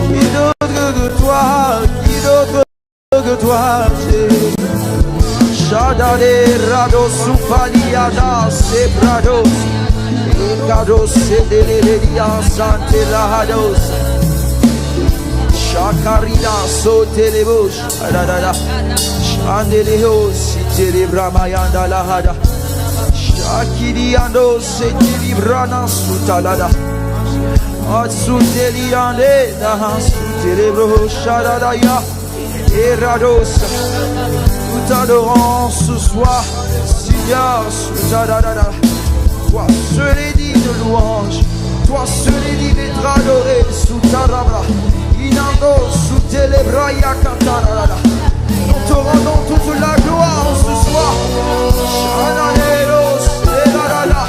Qui d'autre que toi, qui d'autre que toi, Shadade Rados Supaliada Sebrados Ikados Sedeleria Sante Lahados Shakarida Sotelebos Shandelehos Sitelebramayanda Lahada Shakiriando Setilibrana Sutalada Atsuteliande Sutelebro Shadadaya Erados. Nous t'adorons ce soir, Seigneur. Toi seul est digne de louange, toi seul est digne d'être adoré. Sous ta rabra, inando sous tes lèvres yakatarada. Nous te rendons toute la gloire ce soir. Shananeros elarada.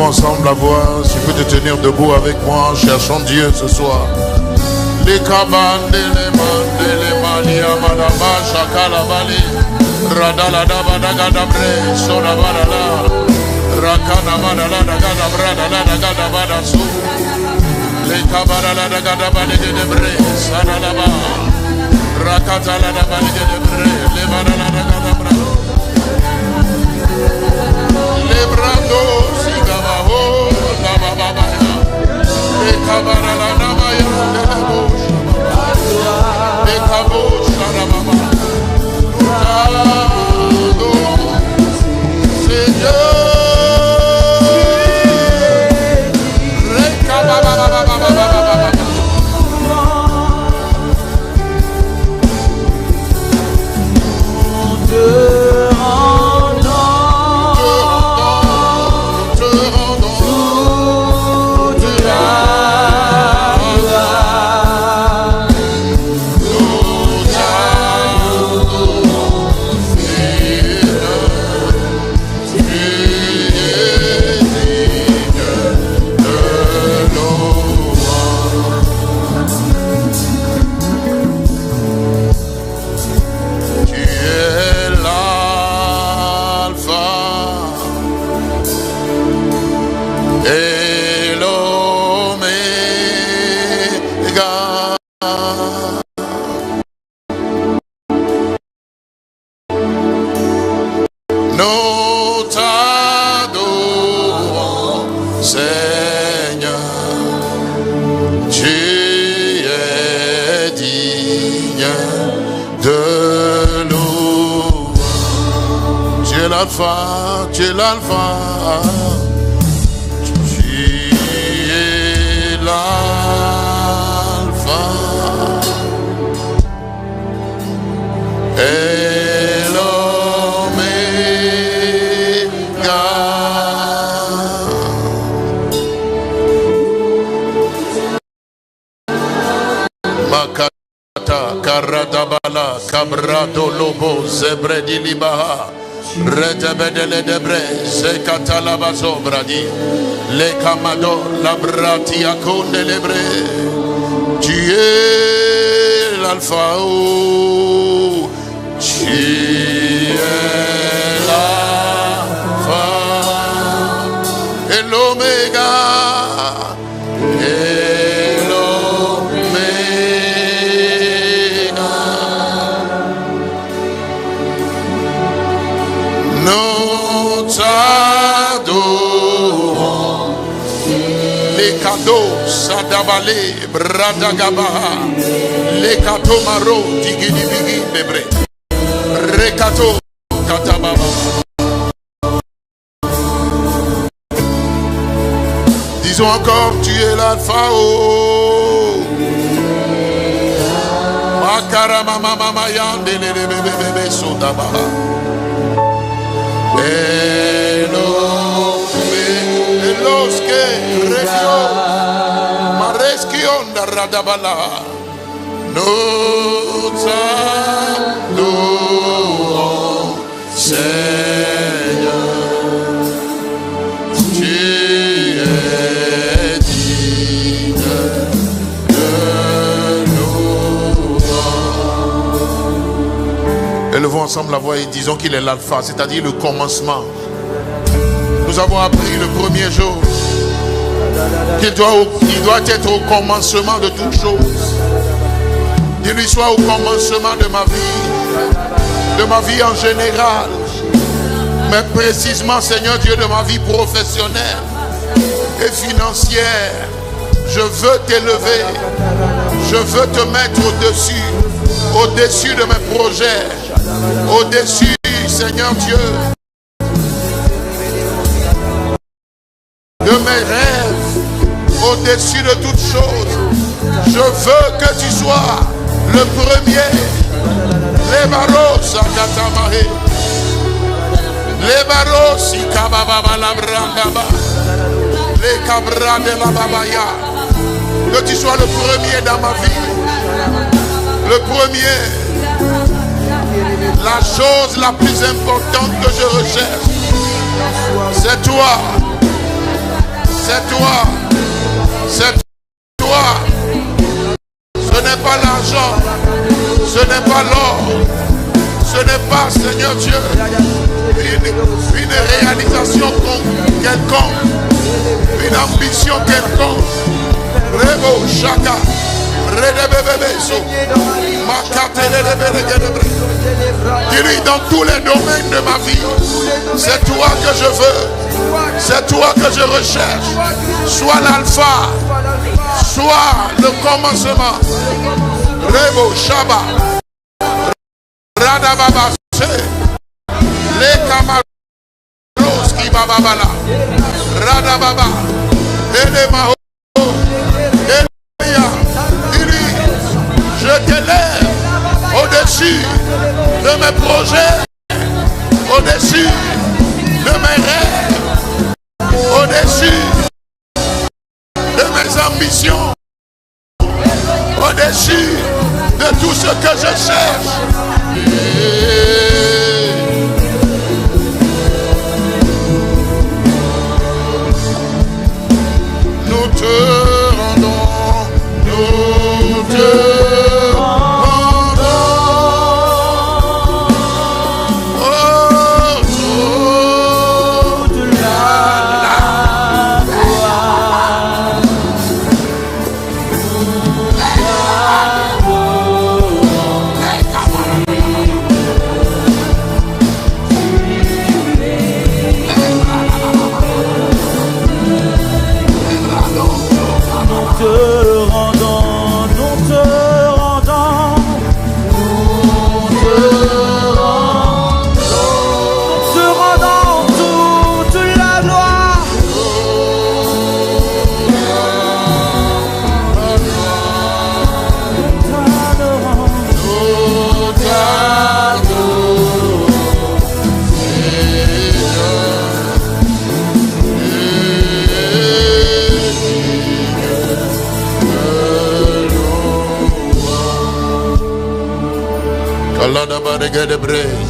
Ensemble la voix, si tu peux te tenir debout avec moi, cherchons Dieu ce soir. Les cabanes, les mania, madama, chakala bali, radala dabadagadabre, soda badala, rakana badala dagadabra, dagadabadasu, les cabana dagadabali de bre, sadalaba, rakatala dabali de bre, les badala dagadabra, les brandos. Le kabara la namaya de la bouche, le kabouche la mama, Seigneur, le kabara la tu es l'alpha, tu es l'alpha et l'oméga. Makata karadabala kabrado lobo zebredi libaha. Redebedele debre, zekatalabazo bradi, le camado, la bratia con lebre. Tu es l'alpha, tu es l'alpha et l'oméga. Sadabale, Bradagabaha, le Katomaro, Digidi Bigi, Debre. Disons encore, tu es l'alpha. Oh. Makara mama mama yande le bébé sodaba. Eloske regio mareski onda radabala. Nous adorons, Seigneur. Tu es digne de nous. Élevons ensemble la voix et disons qu'il est l'alpha, c'est-à-dire le commencement. Nous avons appris le premier jour qu'il doit être au commencement de toutes choses. Qu'il lui soit au commencement de ma vie en général, mais précisément, Seigneur Dieu, de ma vie professionnelle et financière. Je veux t'élever, je veux te mettre au-dessus de mes projets, au-dessus, Seigneur Dieu, de mes rêves, au-dessus de toutes choses. Je veux que tu sois le premier. Les barros à Katamare. Les barros si Kababa la Brangaba. Les cabras de la Babaya. Que tu sois le premier dans ma vie. Le premier. La chose la plus importante que je recherche. C'est toi. C'est toi. C'est toi. Ce n'est pas l'argent, ce n'est pas l'or, ce n'est pas, Seigneur Dieu, une réalisation quelconque, une ambition quelconque. Rebo, Chaka, Redebebebeso, dis-lui dans tous les domaines de ma vie, c'est toi que je veux, c'est toi que je recherche. Sois l'alpha, sois le commencement. Rebo, Shaba, Radababa, les camaros qui bababala, Radababa, Elemaho, Elia, dis-lui, je t'élève au-dessus de mes projets, au-dessus de mes rêves, au-dessus de mes ambitions, au-dessus de tout ce que je cherche. Nous te rendons, nous te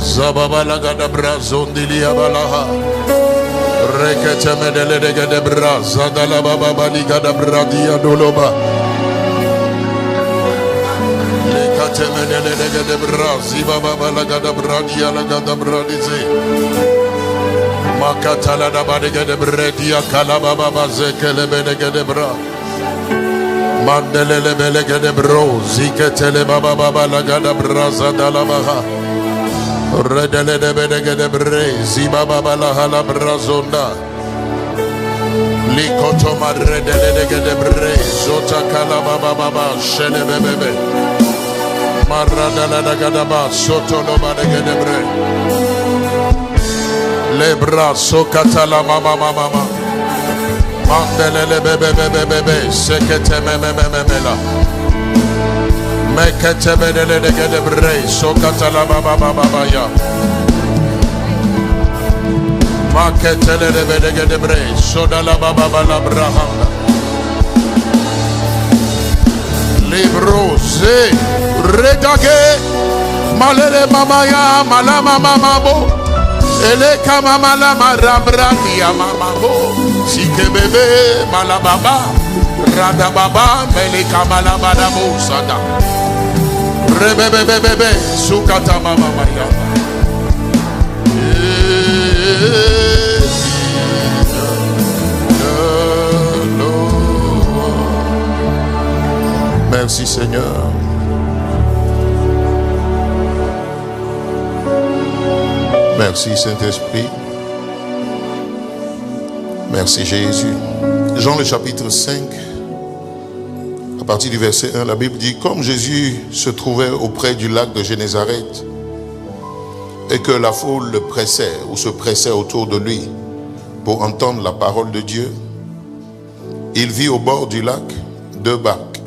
Zababa la gada brazondilia balaha rekete medele de gada braza dala baba bali gada bradia doloba lekate medele de gada brazi baba bala gada bradia la gada bradize makata la da bade gada bradia kala baba bazekele bede gada bra mandele le bele gada bro zikete baba baba la gada braza dala baha redele de bedege de bre ziba baba la hala brazonda likoto madredele de bre zota kala baba baba shele bebebe marada la gadaba soto no badege de bre le braso katala mama mama Mandelele bebe bebe bebe. Sekete mememememela. Mekete bedele de gedebre. Sokata la baba baba ya. Makete le de bede gedebre. Soda la baba la brahanda. Libro ze redage. Malele mamaya malama mamabo. Ele kama malama rabrandi ya mamabo. Sike bebe malababa. Rada baba mele kama labadabo sada. Rebebebebebe sukata mama maya. Merci Seigneur. Merci Saint-Esprit. Merci Jésus. Jean le chapitre 5, à partir du verset 1, la Bible dit: comme Jésus se trouvait auprès du lac de Génézareth et que la foule le pressait ou se pressait autour de lui pour entendre la parole de Dieu, il vit au bord du lac 2 barques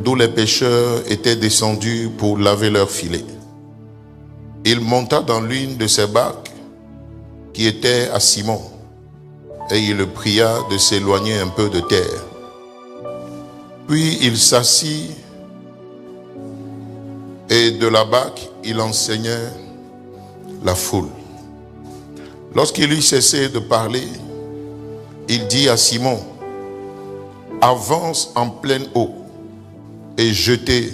d'où les pêcheurs étaient descendus pour laver leurs filets. Il monta dans l'une de ces barques qui était à Simon et il le pria de s'éloigner un peu de terre. Puis il s'assit et de la barque il enseignait la foule. Lorsqu'il eut cessé de parler, il dit à Simon: avance en pleine eau et jetez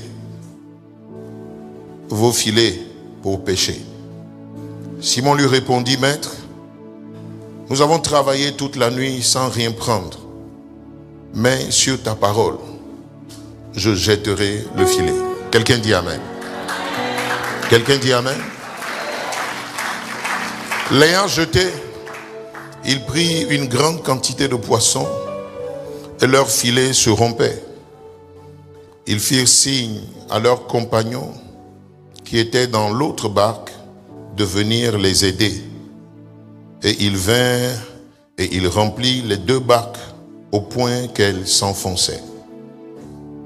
vos filets pour pêcher. Simon lui répondit: maître, nous avons travaillé toute la nuit sans rien prendre, mais sur ta parole, je jetterai le filet. Quelqu'un dit amen. Quelqu'un dit amen. L'ayant jeté, il prit une grande quantité de poissons et leurs filets se rompaient. Ils firent signe à leurs compagnons qui étaient dans l'autre barque de venir les aider. Et ils vinrent et il remplit les 2 barques au point qu'elles s'enfonçaient.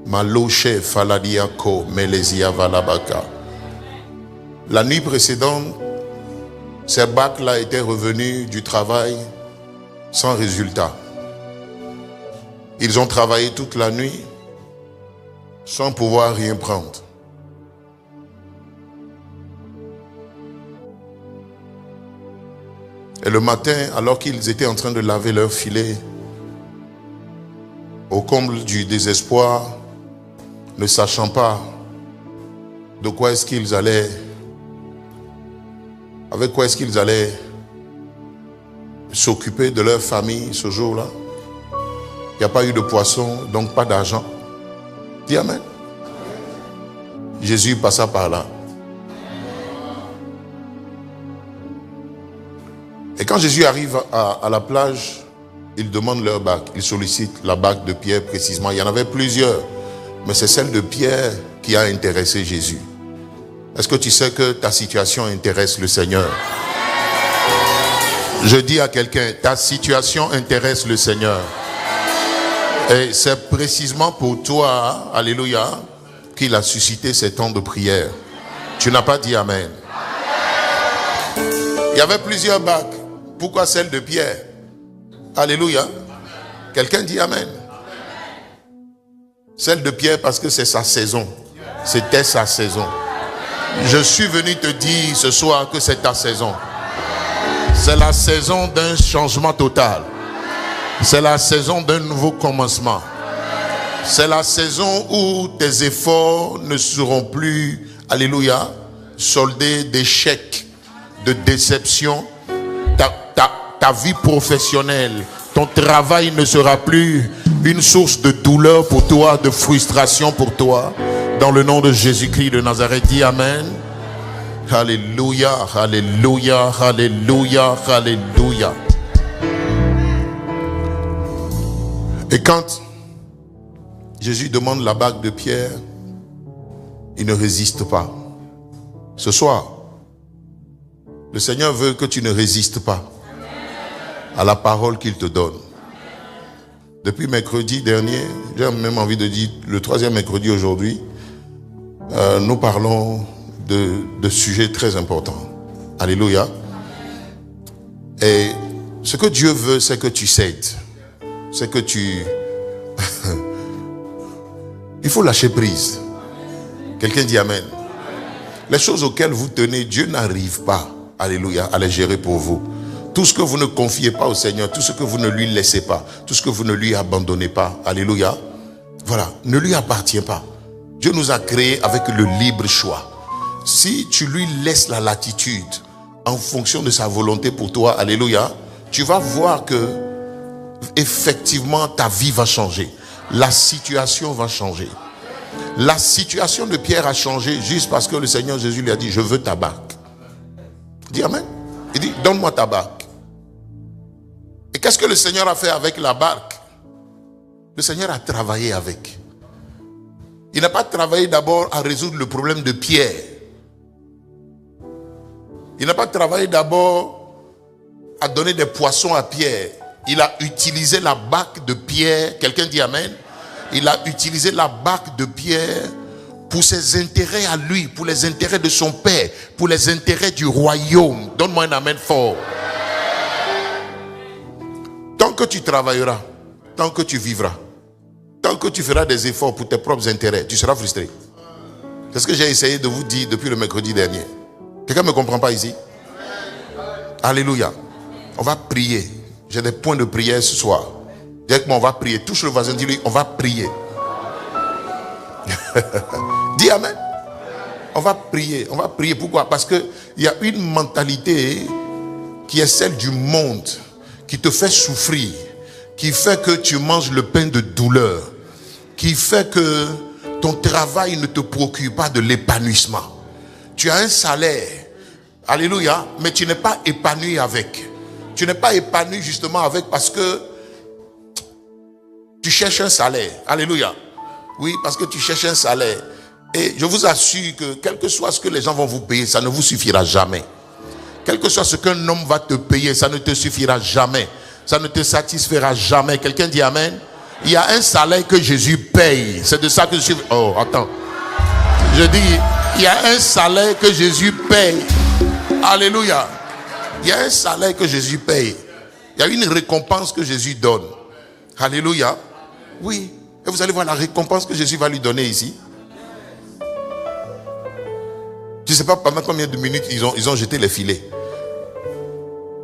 Maloche faladiako melesia valabaka. La nuit précédente, ces barques-là étaient revenues du travail sans résultat. Ils ont travaillé toute la nuit sans pouvoir rien prendre. Et le matin, alors qu'ils étaient en train de laver leurs filets, au comble du désespoir, ne sachant pas de quoi est-ce qu'ils allaient, avec quoi est-ce qu'ils allaient s'occuper de leur famille ce jour-là. Il n'y a pas eu de poisson, donc pas d'argent. Dis amen. Jésus passa par là. Et quand Jésus arrive à la plage, il demande leur barque. Il sollicite la barque de Pierre précisément. Il y en avait plusieurs, mais c'est celle de Pierre qui a intéressé Jésus. Est-ce que tu sais que ta situation intéresse le Seigneur? Je dis à quelqu'un, ta situation intéresse le Seigneur. Et c'est précisément pour toi, alléluia, qu'il a suscité ces temps de prière. Tu n'as pas dit amen. Il y avait plusieurs barques. Pourquoi celle de Pierre? Alléluia. Quelqu'un dit amen. Celle de Pierre parce que c'est sa saison. C'était sa saison. Je suis venu te dire ce soir que c'est ta saison. C'est la saison d'un changement total. C'est la saison d'un nouveau commencement. C'est la saison où tes efforts ne seront plus, alléluia, soldés d'échecs, de déception. Ta vie professionnelle, ton travail ne sera plus une source de douleur pour toi, de frustration pour toi. Dans le nom de Jésus-Christ de Nazareth, dis amen. Alléluia, alléluia, alléluia, alléluia. Et quand Jésus demande la bague de Pierre, il ne résiste pas. Ce soir, le Seigneur veut que tu ne résistes pas à la parole qu'il te donne. Depuis mercredi dernier, j'ai même envie de dire le 3e mercredi aujourd'hui, nous parlons de sujets très importants. Alléluia. Et ce que Dieu veut, c'est que tu cèdes. C'est que tu... Il faut lâcher prise. Quelqu'un dit Amen. Les choses auxquelles vous tenez, Dieu n'arrive pas, alléluia, à les gérer pour vous. Tout ce que vous ne confiez pas au Seigneur, tout ce que vous ne lui laissez pas, tout ce que vous ne lui abandonnez pas, alléluia, voilà, ne lui appartient pas. Dieu nous a créés avec le libre choix. Si tu lui laisses la latitude en fonction de sa volonté pour toi, alléluia, tu vas voir que effectivement ta vie va changer. La situation va changer. La situation de Pierre a changé juste parce que le Seigneur Jésus lui a dit, je veux ta barque. Dis Amen. Il dit, donne-moi ta barque. Et qu'est-ce que le Seigneur a fait avec la barque? Le Seigneur a travaillé avec. Il n'a pas travaillé d'abord à résoudre le problème de Pierre. Il n'a pas travaillé d'abord à donner des poissons à Pierre. Il a utilisé la barque de Pierre. Quelqu'un dit Amen. Il a utilisé la barque de Pierre pour ses intérêts à lui, pour les intérêts de son père, pour les intérêts du royaume. Donne-moi un amen fort. Tant que tu travailleras, tant que tu vivras, tant que tu feras des efforts pour tes propres intérêts, tu seras frustré. C'est ce que j'ai essayé de vous dire depuis le mercredi dernier. Quelqu'un ne me comprend pas ici? Alléluia. On va prier. J'ai des points de prière ce soir. Directement, on va prier. Touche le voisin, dis-lui, on va prier. Dis Amen. On va prier. On va prier. Pourquoi? Parce qu'il y a une mentalité qui est celle du monde, qui te fait souffrir, qui fait que tu manges le pain de douleur, qui fait que ton travail ne te procure pas de l'épanouissement. Tu as un salaire, alléluia, mais tu n'es pas épanoui avec. Tu n'es pas épanoui justement avec parce que tu cherches un salaire. Alléluia. Oui, parce que tu cherches un salaire. Et je vous assure que quel que soit ce que les gens vont vous payer, ça ne vous suffira jamais. Quel que soit ce qu'un homme va te payer, ça ne te suffira jamais. Ça ne te satisfera jamais. Quelqu'un dit Amen. Il y a un salaire que Jésus paye. C'est de ça que je suis... Oh, attends. Je dis, il y a un salaire que Jésus paye. Alléluia. Il y a un salaire que Jésus paye. Il y a une récompense que Jésus donne. Alléluia. Oui. Et vous allez voir la récompense que Jésus va lui donner ici. Je ne sais pas pendant combien de minutes ils ont jeté les filets.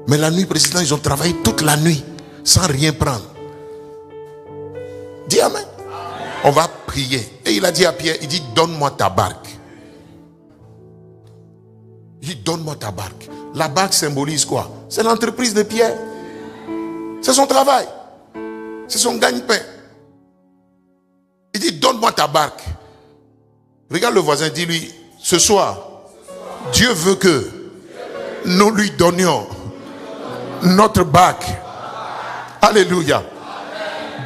Mais la nuit précédente, ils ont travaillé toute la nuit sans rien prendre. Dis Amen. On va prier. Et il a dit à Pierre, il dit, donne-moi ta barque. Il dit, donne-moi ta barque. La barque symbolise quoi? C'est l'entreprise de Pierre. C'est son travail. C'est son gagne-pain. Il dit, donne-moi ta barque. Regarde le voisin, dis-lui, ce soir, Dieu veut que nous lui donnions notre barque. Alléluia.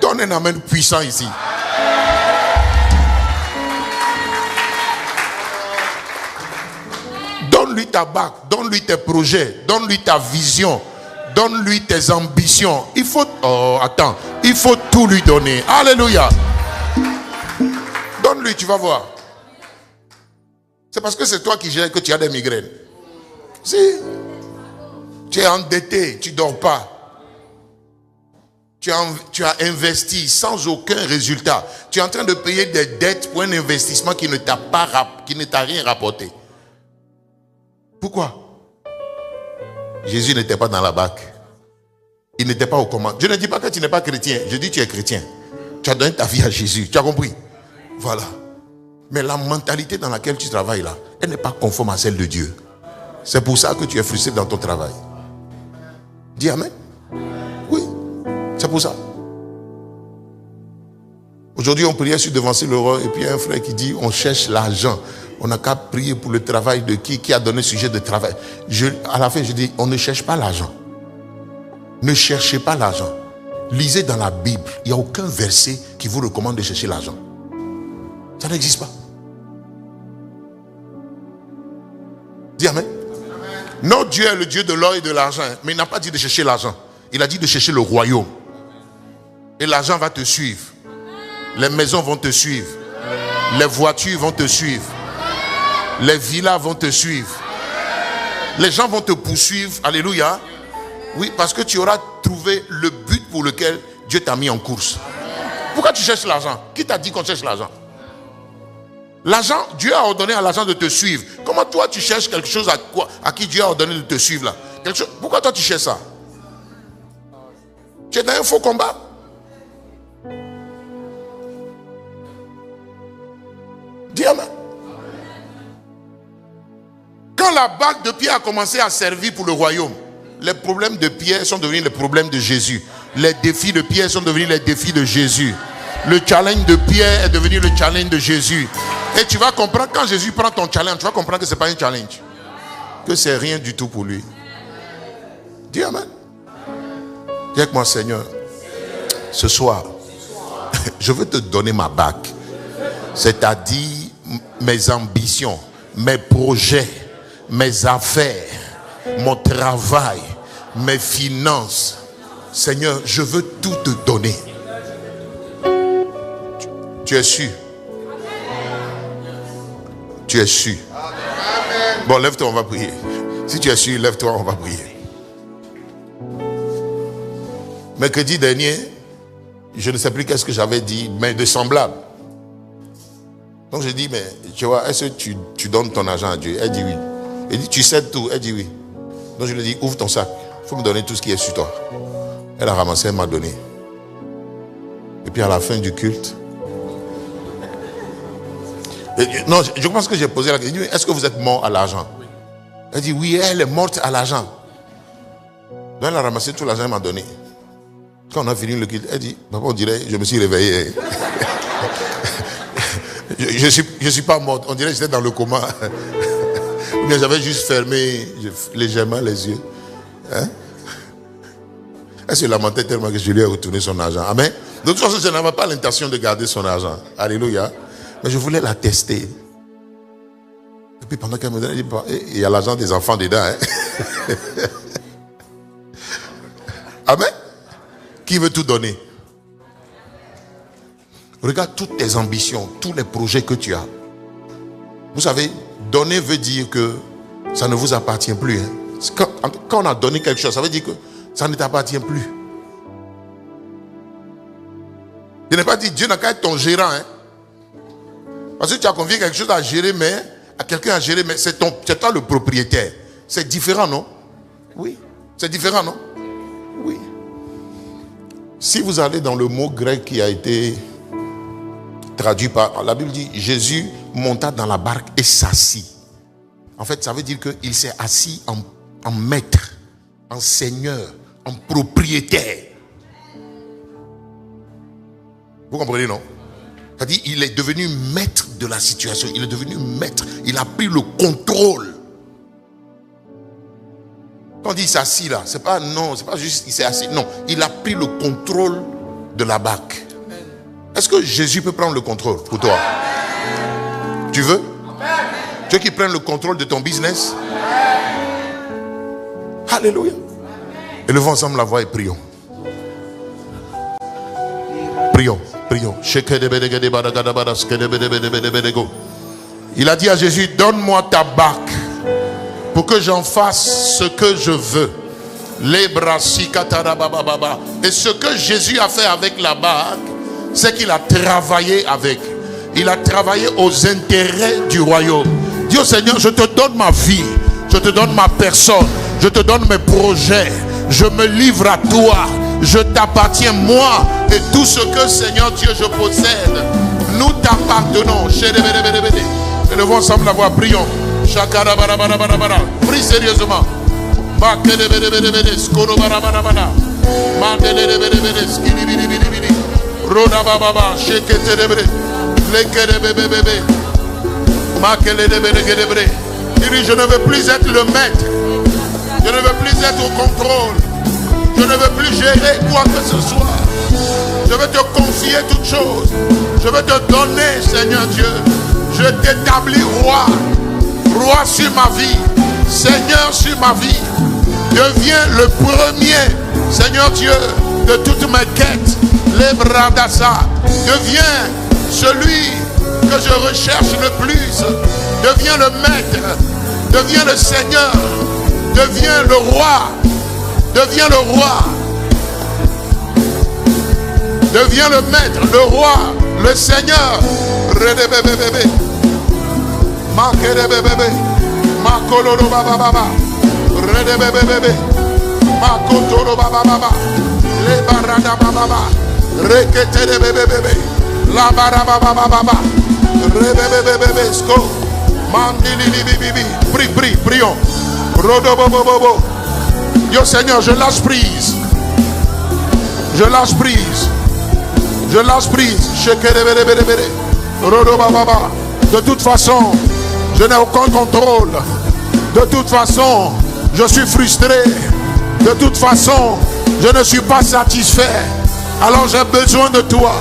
Donne un amen puissant ici. Donne-lui ta barque, donne-lui tes projets, donne-lui ta vision, donne-lui tes ambitions. Il faut, il faut tout lui donner. Alléluia. Donne-lui, tu vas voir. C'est parce que c'est toi qui gères que tu as des migraines. Si tu es endetté, tu ne dors pas. Tu as investi sans aucun résultat. Tu es en train de payer des dettes pour un investissement qui ne t'a rien rapporté. Pourquoi? Jésus n'était pas dans la barque. Il n'était pas aux commandes. Je ne dis pas que tu n'es pas chrétien. Je dis que tu es chrétien. Tu as donné ta vie à Jésus. Tu as compris? Voilà. Mais la mentalité dans laquelle tu travailles là, elle n'est pas conforme à celle de Dieu. C'est pour ça que tu es frustré dans ton travail. Dis Amen. Oui, c'est pour ça. Aujourd'hui, on priait sur Devancy le roi et puis il y a un frère qui dit, on cherche l'argent. On n'a qu'à prier pour le travail de qui a donné le sujet de travail. À la fin, je dis, on ne cherche pas l'argent. Ne cherchez pas l'argent. Lisez dans la Bible. Il n'y a aucun verset qui vous recommande de chercher l'argent. Ça n'existe pas. Dis Amen. Notre Dieu est le Dieu de l'or et de l'argent. Mais il n'a pas dit de chercher l'argent. Il a dit de chercher le royaume. Et l'argent va te suivre. Les maisons vont te suivre. Les voitures vont te suivre. Les villas vont te suivre. Les gens vont te poursuivre. Alléluia. Oui, parce que tu auras trouvé le but pour lequel Dieu t'a mis en course. Pourquoi tu cherches l'argent? Qui t'a dit qu'on cherche l'argent? L'argent, Dieu a ordonné à l'argent de te suivre. Comment toi tu cherches quelque chose à qui Dieu a ordonné de te suivre là? Pourquoi toi tu cherches ça? Tu es dans un faux combat. Dis amen. Quand la bague de Pierre a commencé à servir pour le royaume, les problèmes de Pierre sont devenus les problèmes de Jésus. Les défis de Pierre sont devenus les défis de Jésus. Le challenge de Pierre est devenu le challenge de Jésus. Et tu vas comprendre, quand Jésus prend ton challenge, tu vas comprendre que ce n'est pas un challenge. Que c'est rien du tout pour lui. Dis amen. Dis avec moi, Seigneur, ce soir, je veux te donner ma bague. C'est-à-dire mes ambitions, mes projets, mes affaires, mon travail, mes finances. Seigneur, je veux tout te donner. Tu es sûr? Tu es sûr? Bon, lève-toi, on va prier. Si tu es sûr, lève-toi, on va prier. Mercredi dernier, je ne sais plus qu'est-ce que j'avais dit, mais de semblable. Donc je dis, mais tu vois, est-ce que tu donnes ton argent à Dieu? Elle dit oui. Elle dit, tu cèdes tout? Elle dit oui. Donc je lui dis, ouvre ton sac. Il faut me donner tout ce qui est sur toi. Elle a ramassé, elle m'a donné. Et puis à la fin du culte, non, je pense que j'ai posé la question. Est-ce que vous êtes mort à l'argent? Elle dit oui, elle est morte à l'argent. Donc elle a ramassé tout l'argent, elle m'a donné. Quand on a fini le culte, elle dit, papa, on dirait, je me suis réveillé. je suis pas mort, on dirait que j'étais dans le coma. Mais j'avais juste fermé légèrement les yeux. Hein? Elle se lamentait tellement que je lui ai retourné son argent. Amen. De toute façon, je n'avais pas l'intention de garder son argent. Alléluia. Mais je voulais la tester. Et puis pendant qu'elle me donnait, il y a l'argent des enfants dedans. Hein? Amen. Qui veut tout donner? Regarde toutes tes ambitions, tous les projets que tu as. Vous savez, donner veut dire que ça ne vous appartient plus. Hein? Quand on a donné quelque chose, ça veut dire que ça ne t'appartient plus. Je n'ai pas dit Dieu n'a qu'à être ton gérant. Hein? Parce que tu as confié quelque chose à gérer, mais à quelqu'un à gérer, mais c'est toi le propriétaire. C'est différent, non? Oui. C'est différent, non? Oui. Si vous allez dans le mot grec qui a été traduit par... La Bible dit, Jésus monta dans la barque et s'assit. En fait, ça veut dire qu'il s'est assis en maître, en seigneur, en propriétaire. Vous comprenez, non? C'est-à-dire, il est devenu maître de la situation. Il est devenu maître. Il a pris le contrôle. Quand on dit s'assit là, c'est pas juste il s'est assis. Non, il a pris le contrôle de la barque. Est-ce que Jésus peut prendre le contrôle pour toi? Tu veux? Tu veux qu'il prenne le contrôle de ton business? Alléluia. Élevons ensemble la voix et prions. Prions. Il a dit à Jésus, donne-moi ta barque pour que j'en fasse ce que je veux. Et ce que Jésus a fait avec la barque, c'est qu'il a travaillé avec. Il a travaillé aux intérêts du royaume. Dis au Seigneur, je te donne ma vie, je te donne ma personne, je te donne mes projets, je me livre à toi, je t'appartiens moi et tout ce que Seigneur Dieu je possède. Nous t'appartenons. Élevons ensemble la voix, prions. Prie sérieusement. Je ne veux plus être le maître. Je ne veux plus être au contrôle. Je ne veux plus gérer quoi que ce soit. Je veux te confier toutes choses. Je veux te donner, Seigneur Dieu. Je t'établis roi. Roi sur ma vie. Seigneur sur ma vie. Deviens le premier, Seigneur Dieu, de toutes mes quêtes. Les bradassa. Deviens celui que je recherche le plus. Deviens le maître. Deviens le Seigneur. Deviens le roi. Deviens le roi. Deviens le maître, le roi, le Seigneur. Redebebebebe. Makerebebebe. Makoloro bababa. Redebebebebe. Makotoro bababa. Le barada bababa. Reketerebebebe. La baraba bababa. Rebebebebe. Sko. Mandili bibi. Prions. Rodobobobobo. Yo Seigneur, je lâche prise. Je lâche prise. Je lâche prise. De toute façon, je n'ai aucun contrôle. De toute façon, je suis frustré. De toute façon, je ne suis pas satisfait. Alors j'ai besoin de toi.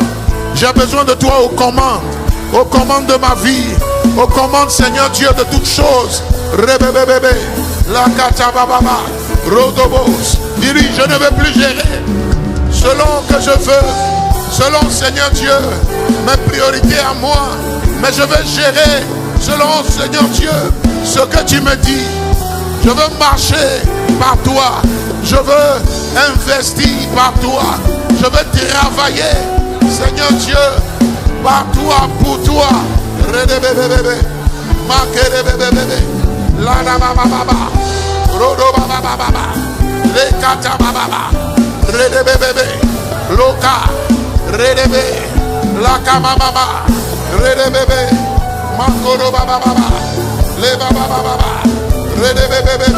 J'ai besoin de toi aux commandes. Aux commandes de ma vie. Aux commandes, Seigneur Dieu, de toutes choses. Rebebebebe. La katabababa. Rodobos. Dis-lui, je ne veux plus gérer selon que je veux. Selon, Seigneur Dieu, mes priorités à moi. Mais je veux gérer selon, Seigneur Dieu, ce que tu me dis. Je veux marcher par toi. Je veux investir par toi. Je veux travailler, Seigneur Dieu, par toi, pour toi. Redebebebebe. Makerebebebebe. Ladabababa. Rodobababa. Lekatabababa. Redebebebe. Loka. Redebe, la kamamama, redebebe, makoro bababa, le bababa, redebebe,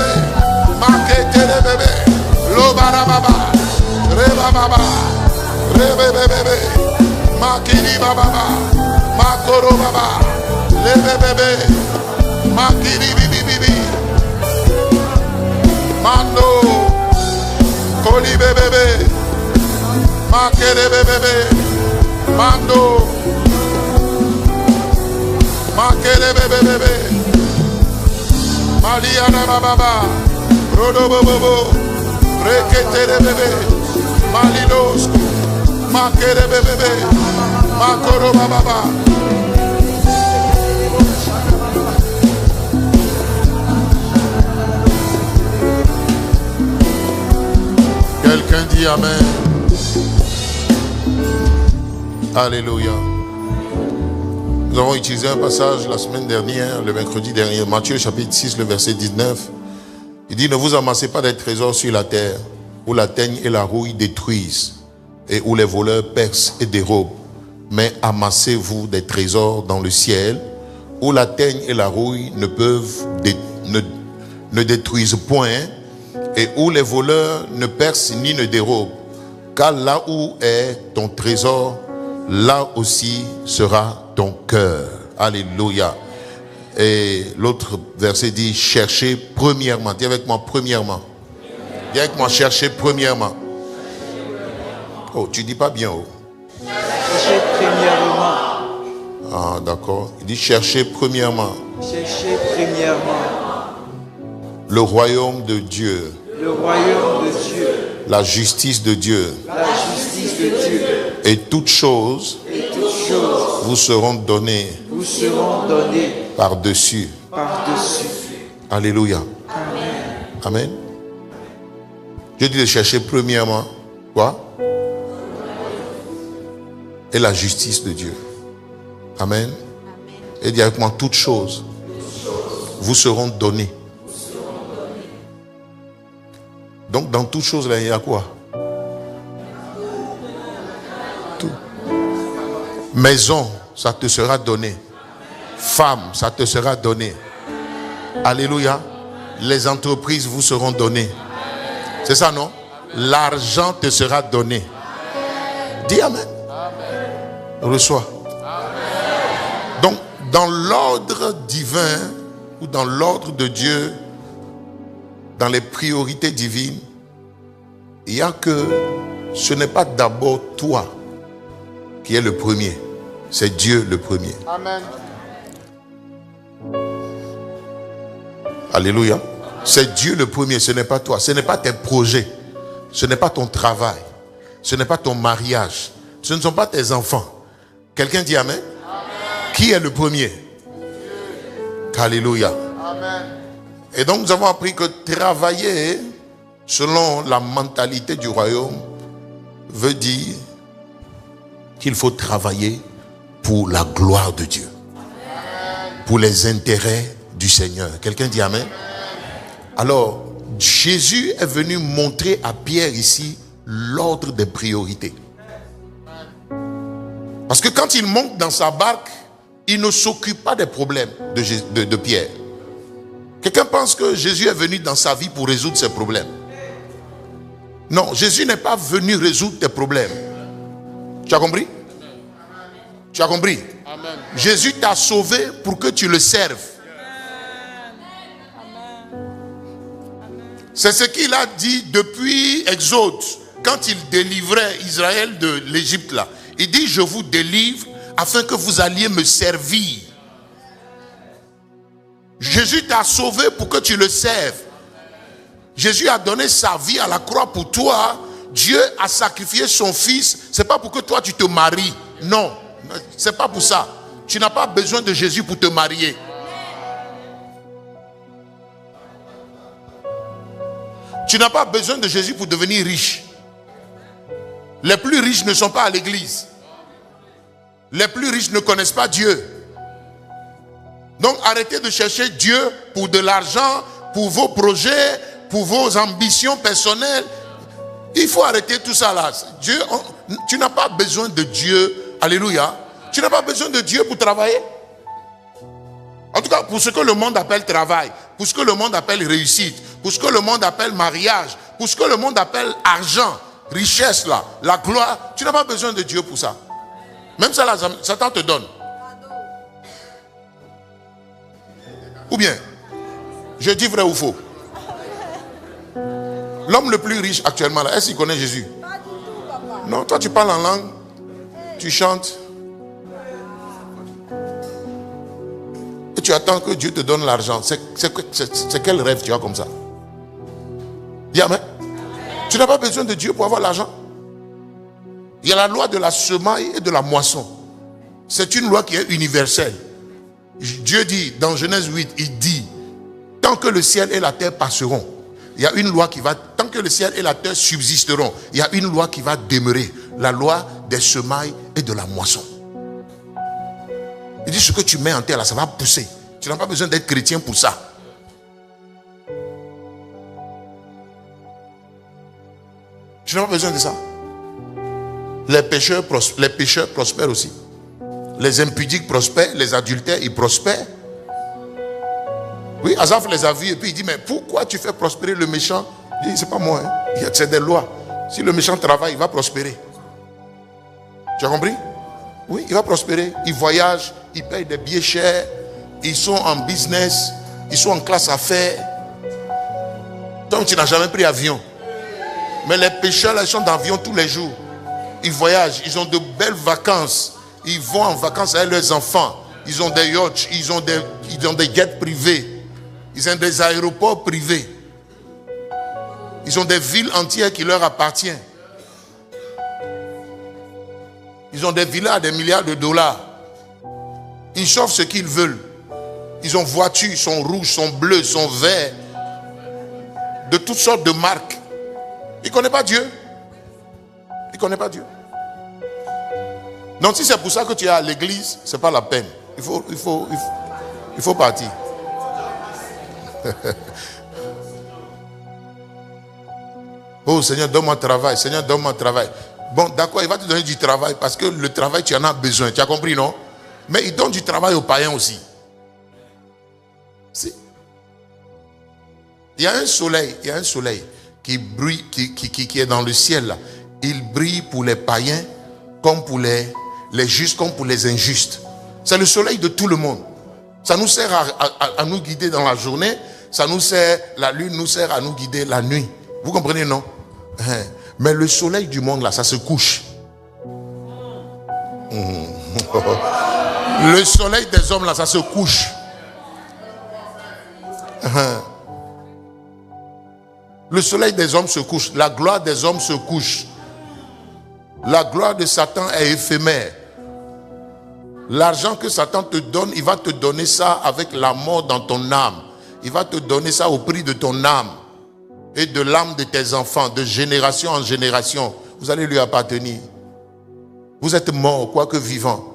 makete bebe, lo barababa, rebababa, rebebebe, makiri bababa, makoro baba, lebebebe, makiri bibi, mando, koli bebebe. Makere bebebe, mando, makere bebebe, Maliana bababa, rodo bobo, rekete bebebe, malinos, makere bebebe, makoro bababa. Quelqu'un dit amen. Alléluia. Nous avons utilisé un passage la semaine dernière, le mercredi dernier, Matthieu chapitre 6, le verset 19. Il dit, ne vous amassez pas des trésors sur la terre, où la teigne et la rouille détruisent, et où les voleurs percent et dérobent. Mais amassez-vous des trésors dans le ciel, où la teigne et la rouille ne détruisent point, et où les voleurs ne percent ni ne dérobent. Car là où est ton trésor, là aussi sera ton cœur. Alléluia. Et l'autre verset dit, cherchez premièrement. Dis avec moi, premièrement. Dis avec moi, cherchez premièrement. Oh, tu dis pas bien. Oh. Cherchez premièrement. Ah, d'accord. Il dit, cherchez premièrement. Cherchez premièrement. Le royaume de Dieu. Le royaume de Dieu. La justice de Dieu. La justice de Dieu. Et toutes choses. Vous seront données. Vous seront données. Par-dessus. Par-dessus. Alléluia. Amen. Amen. Je dis de chercher premièrement quoi? Et la justice de Dieu. Amen. Et dis avec moi, toutes choses vous seront données. Donc dans toutes choses là, il y a quoi? Tout. Maison, ça te sera donné. Femme, ça te sera donné. Alléluia. Les entreprises vous seront données. C'est ça, non? L'argent te sera donné. Dis amen. Reçois. Donc, dans l'ordre divin ou dans l'ordre de Dieu, dans les priorités divines, il n'y a que ce n'est pas d'abord toi qui est le premier, c'est Dieu le premier. Amen. Alléluia. C'est Dieu le premier, ce n'est pas toi, ce n'est pas tes projets, ce n'est pas ton travail, ce n'est pas ton mariage, Ce ne sont pas tes enfants. Quelqu'un dit Amen? Qui est le premier? Alléluia. Et donc nous avons appris que travailler selon la mentalité du royaume veut dire qu'il faut travailler pour la gloire de Dieu, pour les intérêts du Seigneur. Quelqu'un dit Amen? Alors, Jésus est venu montrer à Pierre ici l'ordre des priorités. Parce que quand il monte dans sa barque, il ne s'occupe pas des problèmes de Pierre. Quelqu'un pense que Jésus est venu dans sa vie pour résoudre ses problèmes. Non, Jésus n'est pas venu résoudre tes problèmes. Tu as compris? Tu as compris? Amen. Jésus t'a sauvé pour que tu le serves. C'est ce qu'il a dit depuis Exode, quand il délivrait Israël de l'Égypte là. Il dit, je vous délivre afin que vous alliez me servir. Jésus t'a sauvé pour que tu le serves. Jésus a donné sa vie à la croix pour toi. Dieu a sacrifié son fils. C'est pas pour que toi tu te maries. Non, c'est pas pour ça. Tu n'as pas besoin de Jésus pour te marier. Tu n'as pas besoin de Jésus pour devenir riche. Les plus riches ne sont pas à l'église. Les plus riches ne connaissent pas Dieu. Donc arrêtez de chercher Dieu pour de l'argent, pour vos projets, pour vos ambitions personnelles. Il faut arrêter tout ça là. Dieu, tu n'as pas besoin de Dieu. Alléluia. Tu n'as pas besoin de Dieu pour travailler. En tout cas, pour ce que le monde appelle travail, pour ce que le monde appelle réussite, pour ce que le monde appelle mariage, pour ce que le monde appelle argent, richesse là, la gloire, tu n'as pas besoin de Dieu pour ça. Même ça là, Satan te donne. Ou bien, je dis vrai ou faux? L'homme le plus riche actuellement là, est-ce qu'il connaît Jésus? Pas du tout, papa. Non, toi tu parles en langue, tu chantes. Et tu attends que Dieu te donne l'argent. C'est quel rêve tu as comme ça? Dis Amen. Tu n'as pas besoin de Dieu pour avoir l'argent. Il y a la loi de la semaille et de la moisson. C'est une loi qui est universelle. Dieu dit, dans Genèse 8, il dit, tant que le ciel et la terre passeront, il y a une loi qui va, tant que le ciel et la terre subsisteront, il y a une loi qui va demeurer, la loi des semailles et de la moisson. Il dit, ce que tu mets en terre là, ça va pousser. Tu n'as pas besoin d'être chrétien pour ça. Tu n'as pas besoin de ça. Les pécheurs prospèrent aussi. Les impudiques prospèrent, les adultères, ils prospèrent. Oui, Asaph les a vus et puis il dit, mais pourquoi tu fais prospérer le méchant? Il dit, c'est pas moi, hein. C'est des lois. Si le méchant travaille, il va prospérer. Tu as compris? Oui, il va prospérer. Ils voyagent, ils payent des billets chers, ils sont en business, ils sont en classe affaires. Donc tu n'as jamais pris avion. Mais les pécheurs, là, ils sont dans l'avion tous les jours. Ils voyagent, ils ont de belles vacances. Ils vont en vacances avec leurs enfants. Ils ont des yachts, ils ont des jets privés. Ils ont des aéroports privés. Ils ont des villes entières qui leur appartiennent. Ils ont des villas à des milliards de dollars. Ils chauffent ce qu'ils veulent. Ils ont voitures, ils sont rouges, sont bleus, sont verts. De toutes sortes de marques. Ils ne connaissent pas Dieu. Ils ne connaissent pas Dieu. Donc si c'est pour ça que tu es à l'église, ce n'est pas la peine. Il faut partir. Oh Seigneur, donne-moi travail. Seigneur, donne-moi travail. Bon, d'accord, il va te donner du travail parce que le travail, tu en as besoin. Tu as compris, non? Mais il donne du travail aux païens aussi. Si. Il y a un soleil qui brille, qui est dans le ciel là. Il brille pour les païens comme pour les justes, comme pour les injustes. C'est le soleil de tout le monde. Ça nous sert à nous guider dans la journée. Ça nous sert, la lune nous sert à nous guider la nuit. Vous comprenez, non? Mais le soleil du monde là, ça se couche. Le soleil des hommes là, ça se couche. Le soleil des hommes se couche. La gloire des hommes se couche. La gloire de Satan est éphémère. L'argent que Satan te donne, il va te donner ça avec la mort dans ton âme. Il va te donner ça au prix de ton âme et de l'âme de tes enfants, de génération en génération. Vous allez lui appartenir. Vous êtes mort, quoique vivant.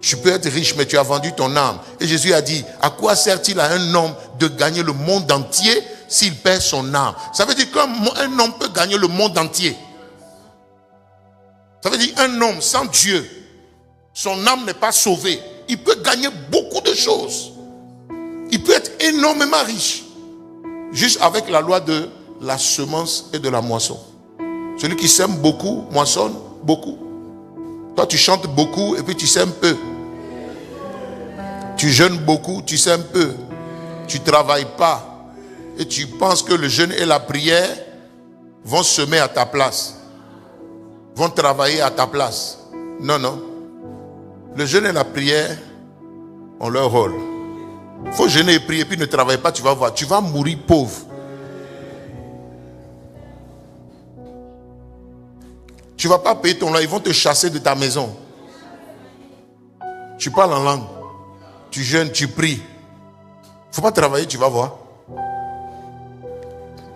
Tu peux être riche, mais tu as vendu ton âme. Et Jésus a dit, à quoi sert-il à un homme de gagner le monde entier s'il perd son âme? Ça veut dire qu'un homme peut gagner le monde entier. Ça veut dire qu'un homme sans Dieu, son âme n'est pas sauvée. Il peut gagner beaucoup de choses. Il peut être énormément riche. Juste avec la loi de la semence et de la moisson. Celui qui sème beaucoup, moissonne beaucoup. Toi, tu chantes beaucoup et puis tu sèmes peu. Tu jeûnes beaucoup, tu sèmes peu. Tu ne travailles pas. Et tu penses que le jeûne et la prière vont semer à ta place. Vont travailler à ta place. Non, non. Le jeûne et la prière ont leur rôle. Il faut jeûner et prier, puis ne travaille pas, tu vas voir. Tu vas mourir pauvre. Tu ne vas pas payer ton loyer, ils vont te chasser de ta maison. Tu parles en langue. Tu jeûnes, tu pries. Il ne faut pas travailler, tu vas voir.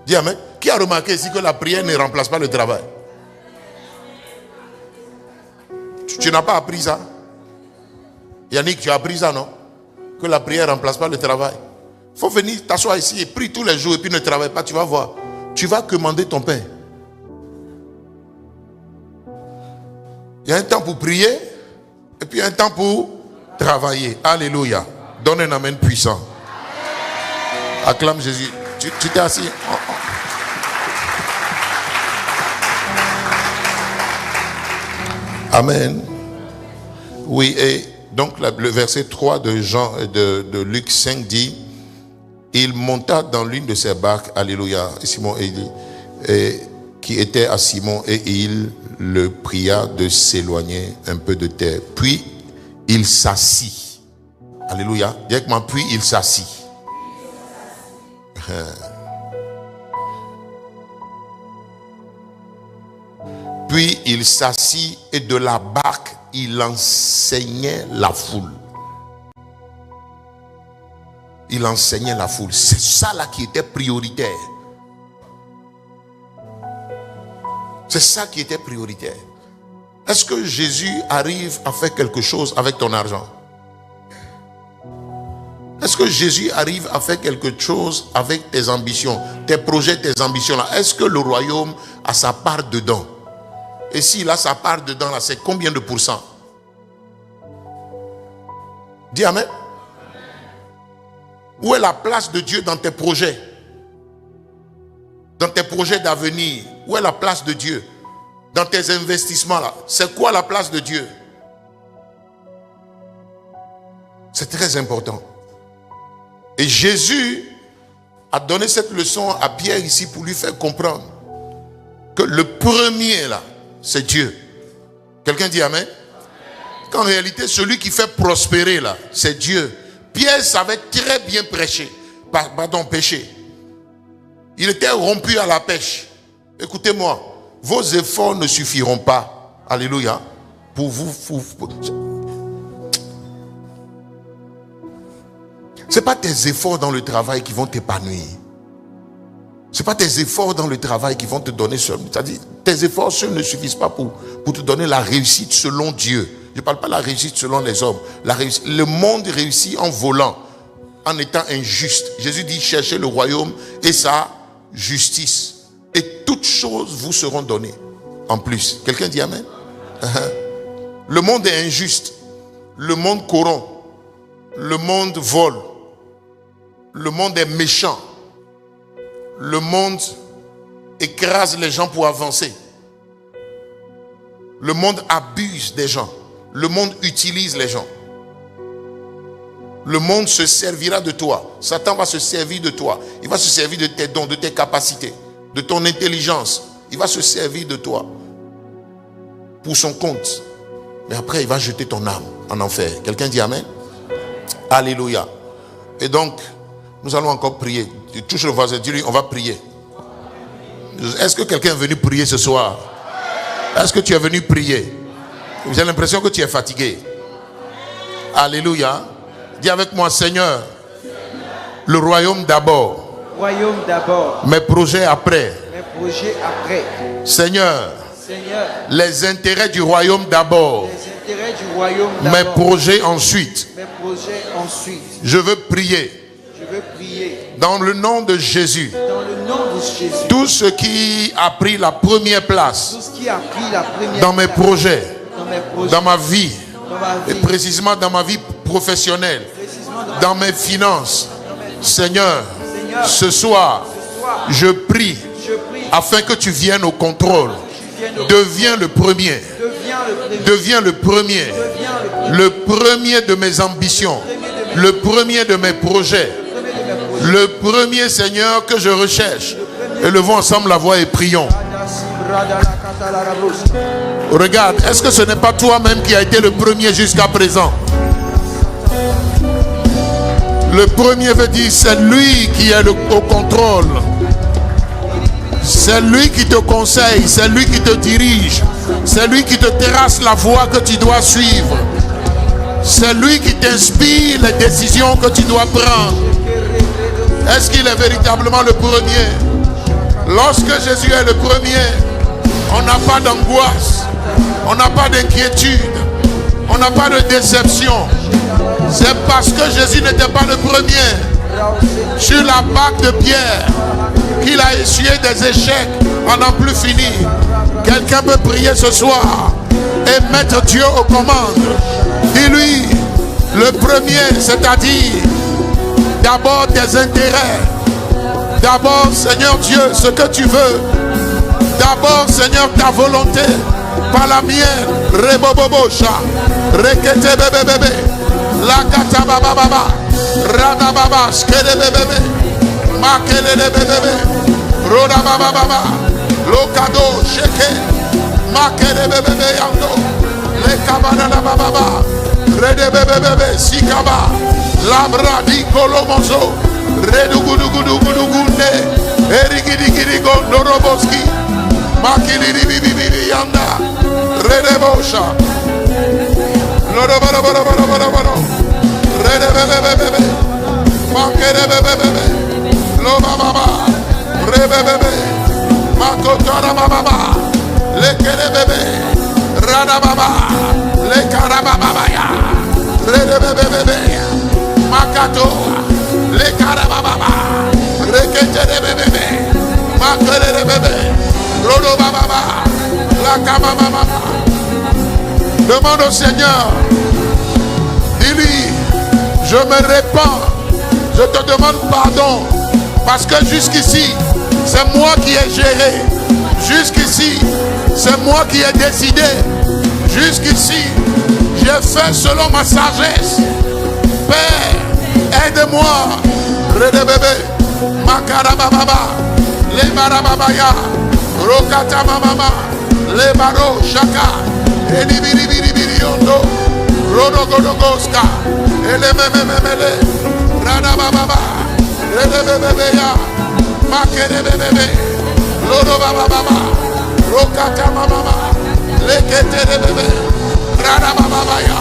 Dis amen. Qui a remarqué ici que la prière ne remplace pas le travail? Tu n'as pas appris ça? Yannick, tu as appris ça, non? Que la prière ne remplace pas le travail. Il faut venir t'asseoir ici et prier tous les jours et puis ne travaille pas, tu vas voir. Tu vas commander ton pain. Il y a un temps pour prier et puis un temps pour travailler. Alléluia. Donne un amen puissant. Acclame Jésus. Tu t'es assis. Amen. Oui, et donc le verset 3 de Luc 5 dit, il monta dans l'une de ses barques, alléluia, Simon qui était à Simon, et il le pria de s'éloigner un peu de terre. Puis il s'assit. Alléluia. Directement, puis il s'assit. Puis il s'assit et de la barque, il enseignait la foule. Il enseignait la foule. C'est ça là qui était prioritaire. C'est ça qui était prioritaire. Est-ce que Jésus arrive à faire quelque chose avec ton argent? Est-ce que Jésus arrive à faire quelque chose avec tes ambitions, tes projets, tes ambitions là? Est-ce que le royaume a sa part dedans? Et s'il a sa part dedans là, c'est combien de pourcents? Dis amen. Où est la place de Dieu dans tes projets? Dans tes projets d'avenir, où est la place de Dieu? Dans tes investissements là, c'est quoi la place de Dieu? C'est très important. Et Jésus a donné cette leçon à Pierre ici pour lui faire comprendre que le premier là, c'est Dieu. Quelqu'un dit amen? Qu'en réalité, celui qui fait prospérer là, c'est Dieu. Pierre savait très bien prêcher. Pêcher. Il était rompu à la pêche. Écoutez-moi, vos efforts ne suffiront pas. Alléluia. Pour vous. Ce n'est pas tes efforts dans le travail qui vont t'épanouir. Ce n'est pas tes efforts dans le travail qui vont te donner seul. C'est-à-dire, tes efforts seuls ne suffisent pas pour te donner la réussite selon Dieu. Je ne parle pas de la réussite selon les hommes. Le monde réussit en volant, en étant injuste. Jésus dit, cherchez le royaume et sa justice. Et toutes choses vous seront données en plus. Quelqu'un dit amen? Le monde est injuste. Le monde corrompt. Le monde vole. Le monde est méchant. Le monde écrase les gens pour avancer. Le monde abuse des gens. Le monde utilise les gens. Le monde se servira de toi. Satan va se servir de toi. Il va se servir de tes dons, de tes capacités, de ton intelligence. Il va se servir de toi pour son compte. Mais après, il va jeter ton âme en enfer. Quelqu'un dit amen? Alléluia. Et donc, nous allons encore prier. Tu touches le voisin, dis-lui, on va prier. Est-ce que quelqu'un est venu prier ce soir? Est-ce que tu es venu prier? J'ai l'impression que tu es fatigué. Alléluia. Dis avec moi, Seigneur, le royaume d'abord. Royaume d'abord. Mes projets après. Mes projets après. Seigneur, Seigneur, les intérêts du royaume d'abord. les intérêts du royaume d'abord. Mes projets ensuite. Mes projets ensuite. Je veux prier. Je veux prier. Dans le nom de Jésus. Dans le nom de Jésus. Tout ce qui a pris la première place. Tout ce qui a pris la première dans mes place. projets. Dans mes projets. Dans ma vie. Dans ma vie. Et précisément dans ma vie professionnelle. Dans mes finances. Seigneur, ce soir, je prie afin que tu viennes au contrôle. Deviens le premier. Deviens le premier. Le premier de mes ambitions. Le premier de mes projets. Le premier, Seigneur, que je recherche. Élevons ensemble la voix et prions. Regarde, est-ce que ce n'est pas toi-même qui a été le premier jusqu'à présent? Le premier veut dire c'est lui qui est au contrôle. C'est lui qui te conseille, c'est lui qui te dirige. C'est lui qui te trace la voie que tu dois suivre. C'est lui qui t'inspire les décisions que tu dois prendre. Est-ce qu'il est véritablement le premier? Lorsque Jésus est le premier, on n'a pas d'angoisse, on n'a pas d'inquiétude, on n'a pas de déception. C'est parce que Jésus n'était pas le premier sur la barque de Pierre qu'il a essuyé des échecs en n'en plus finir. Quelqu'un peut prier ce soir et mettre Dieu aux commandes. Dis-lui, le premier, c'est-à-dire d'abord tes intérêts. D'abord, Seigneur Dieu, ce que tu veux. D'abord, Seigneur, ta volonté, pas la mienne. Rebobobosha, rekete bebe bebe, la kata baba baba, rada baba, skede bebe bebe, makele bebe bebe, roda baba baba, lokado sheke, makele bebe bebe yando, le kabana la baba baba, rede bebe bebe, sikaba, labra di kolomozo, redugudugudugudugunde, erigidigirigo noroboski. Makili bibi yanda redebosha lodo baro baro baro baro baro redebebebebe makere bebebebe lo baba rebebebe makotara baba lekere bebe rada baba lekara baba ya redebebebe makato lekara baba rekete bebebe makere bebebe. Demande au Seigneur. Dis-lui, je me répands. Je te demande pardon. Parce que jusqu'ici, c'est moi qui ai géré. Jusqu'ici, c'est moi qui ai décidé. Jusqu'ici, j'ai fait selon ma sagesse. Père, aide-moi. Rede bébé, makarababa. Les barababaya, rokata mama, les baro shaka, elibiribiribiriondo, rodogodogoska, elemememele, radabababa, redebebebeya, makerebebebe, lodobababa, rokata mama, leketerebebe, radababaya,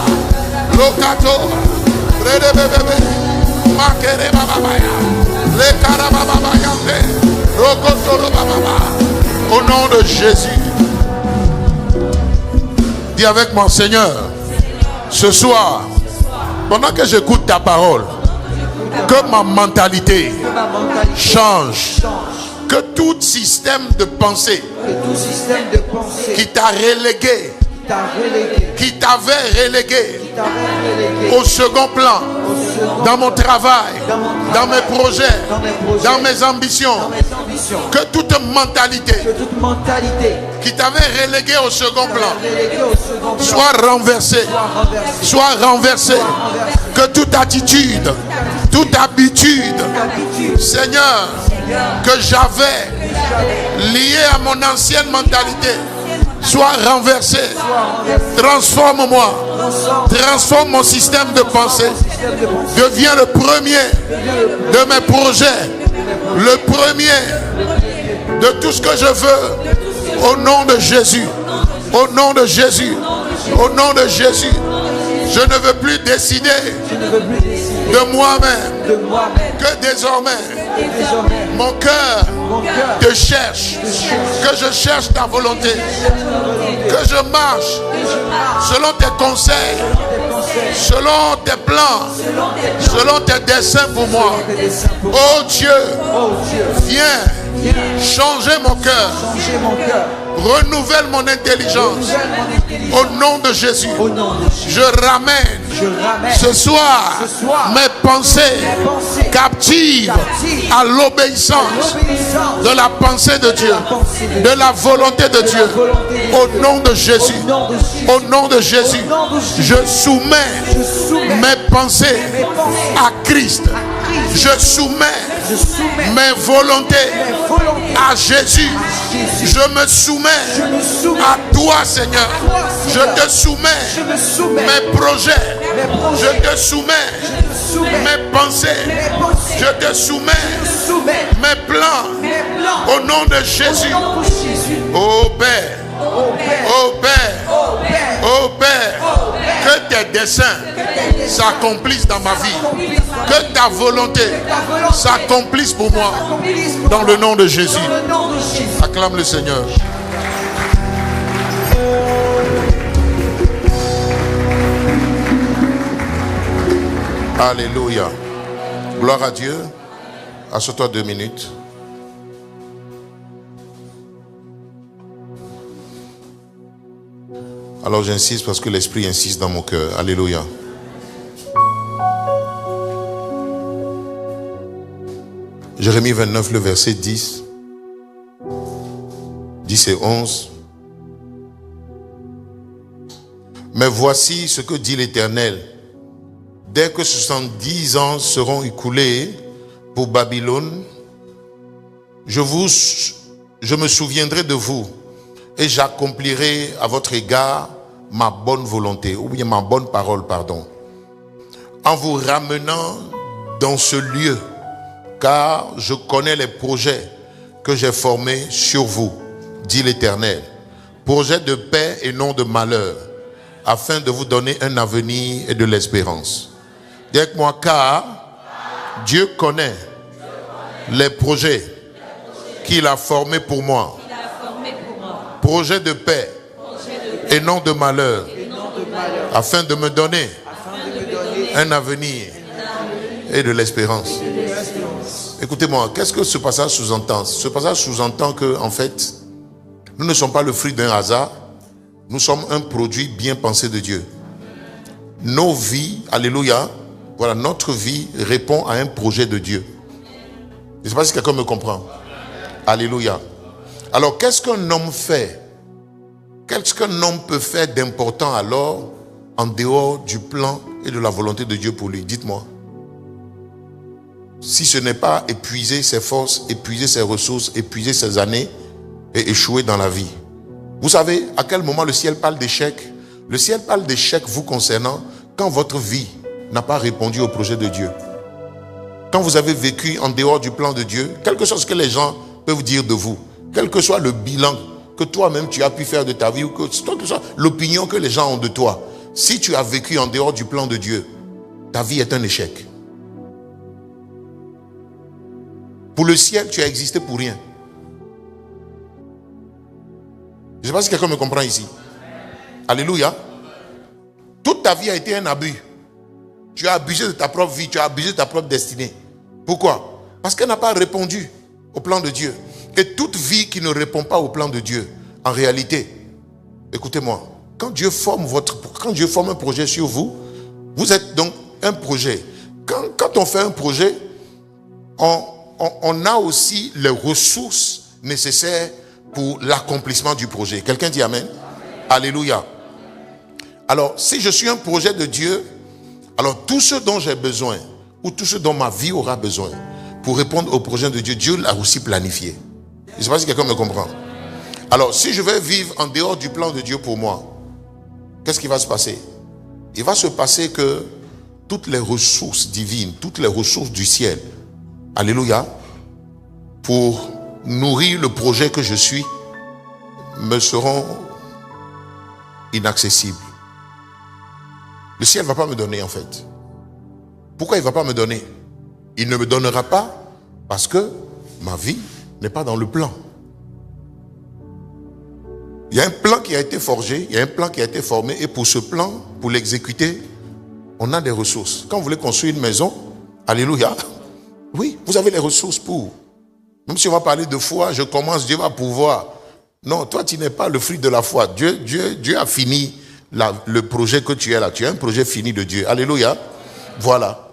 lokato, redebebebe, makerebabaya, lekarababaya. Au nom de Jésus, dis avec moi, Seigneur, ce soir, pendant que j'écoute ta parole, que ma mentalité change, que tout système de pensée qui t'a relégué, qui t'avait relégué au second plan, dans mon travail, dans mes projets, dans mes ambitions, que toute mentalité qui t'avait relégué au second plan soit renversée, que toute attitude, toute habitude, Seigneur, que j'avais liée à mon ancienne mentalité, soit renversé. Transforme-moi. Transforme mon système de pensée. Deviens le premier de mes projets. Le premier de tout ce que je veux. Au nom de Jésus. Au nom de Jésus. Au nom de Jésus. Je ne veux plus décider de moi-même. Que désormais, mon cœur te cherche. Que je cherche ta volonté. Que je marche selon tes conseils. Selon tes plans. Selon tes desseins pour moi. Oh Dieu, viens changer mon cœur. Renouvelle mon intelligence. Au nom de Jésus. Je ramène ce soir mes pensées captives à l'obéissance de la pensée de Dieu, de la volonté de Dieu. Au nom de Jésus. Au nom de Jésus. Je soumets mes pensées à Christ. Je soumets mes volontés à Jésus. Je me soumets à toi, Seigneur. Je te soumets mes projets. Je te soumets mes pensées. Je te soumets mes plans. Au nom de Jésus. Ô Père. Ô Père. Ô Père. Que tes desseins s'accomplissent dans ma vie. Que ta volonté s'accomplisse pour moi. Dans le nom de Jésus. Acclame le Seigneur. Alléluia. Gloire à Dieu. Assieds-toi 2 minutes. Alors j'insiste parce que l'Esprit insiste dans mon cœur. Alléluia. Jérémie 29, le verset 10. 10 et 11. Mais voici ce que dit l'Éternel. Dès que 70 ans seront écoulés pour Babylone, je me souviendrai de vous et j'accomplirai à votre égard ma bonne volonté, ou bien ma bonne parole, pardon, en vous ramenant dans ce lieu, car je connais les projets que j'ai formés sur vous, dit l'Éternel, projets de paix et non de malheur, afin de vous donner un avenir et de l'espérance. Dis avec moi, car Dieu connaît les projets qu'il a formés pour moi. Projet de paix et non de malheur, afin de me donner un avenir et de l'espérance. Écoutez-moi, qu'est-ce que ce passage sous-entend? Ce passage sous-entend que, en fait, nous ne sommes pas le fruit d'un hasard, nous sommes un produit bien pensé de Dieu. Nos vies, alléluia, voilà, notre vie répond à un projet de Dieu. Je ne sais pas si quelqu'un me comprend. Alléluia. Alors, qu'est-ce qu'un homme fait? Qu'est-ce qu'un homme peut faire d'important alors en dehors du plan et de la volonté de Dieu pour lui? Dites-moi. Si ce n'est pas épuiser ses forces, épuiser ses ressources, épuiser ses années et échouer dans la vie. Vous savez à quel moment le ciel parle d'échec? Le ciel parle d'échec vous concernant quand votre vie n'a pas répondu au projet de Dieu. Quand vous avez vécu en dehors du plan de Dieu, quelque chose que les gens peuvent dire de vous, quel que soit le bilan que toi-même tu as pu faire de ta vie, ou que soit l'opinion que les gens ont de toi, si tu as vécu en dehors du plan de Dieu, ta vie est un échec. Pour le ciel, tu as existé pour rien. Je ne sais pas si quelqu'un me comprend ici. Alléluia. Toute ta vie a été un abus. Tu as abusé de ta propre vie, tu as abusé de ta propre destinée. Pourquoi? Parce qu'elle n'a pas répondu au plan de Dieu. Et toute vie qui ne répond pas au plan de Dieu, en réalité, écoutez-moi, quand Dieu forme un projet sur vous, vous êtes donc un projet. Quand on fait un projet, on a aussi les ressources nécessaires pour l'accomplissement du projet. Quelqu'un dit Amen? Alléluia. Alors, si je suis un projet de Dieu, alors tout ce dont j'ai besoin, ou tout ce dont ma vie aura besoin, pour répondre au projet de Dieu, Dieu l'a aussi planifié. Je ne sais pas si quelqu'un me comprend. Alors, si je vais vivre en dehors du plan de Dieu pour moi, qu'est-ce qui va se passer? Il va se passer que toutes les ressources divines, toutes les ressources du ciel, alléluia, pour nourrir le projet que je suis, me seront inaccessible. Le ciel ne va pas me donner en fait. Pourquoi il ne va pas me donner? Il ne me donnera pas parce que ma vie n'est pas dans le plan. Il y a un plan qui a été forgé, il y a un plan qui a été formé, et pour ce plan, pour l'exécuter, on a des ressources. Quand vous voulez construire une maison, alléluia, oui, vous avez les ressources pour. Même si on va parler de foi, je commence, Dieu va pouvoir. Non, toi tu n'es pas le fruit de la foi. Dieu a fini le projet que tu es là. Tu as un projet fini de Dieu. Alléluia. Voilà.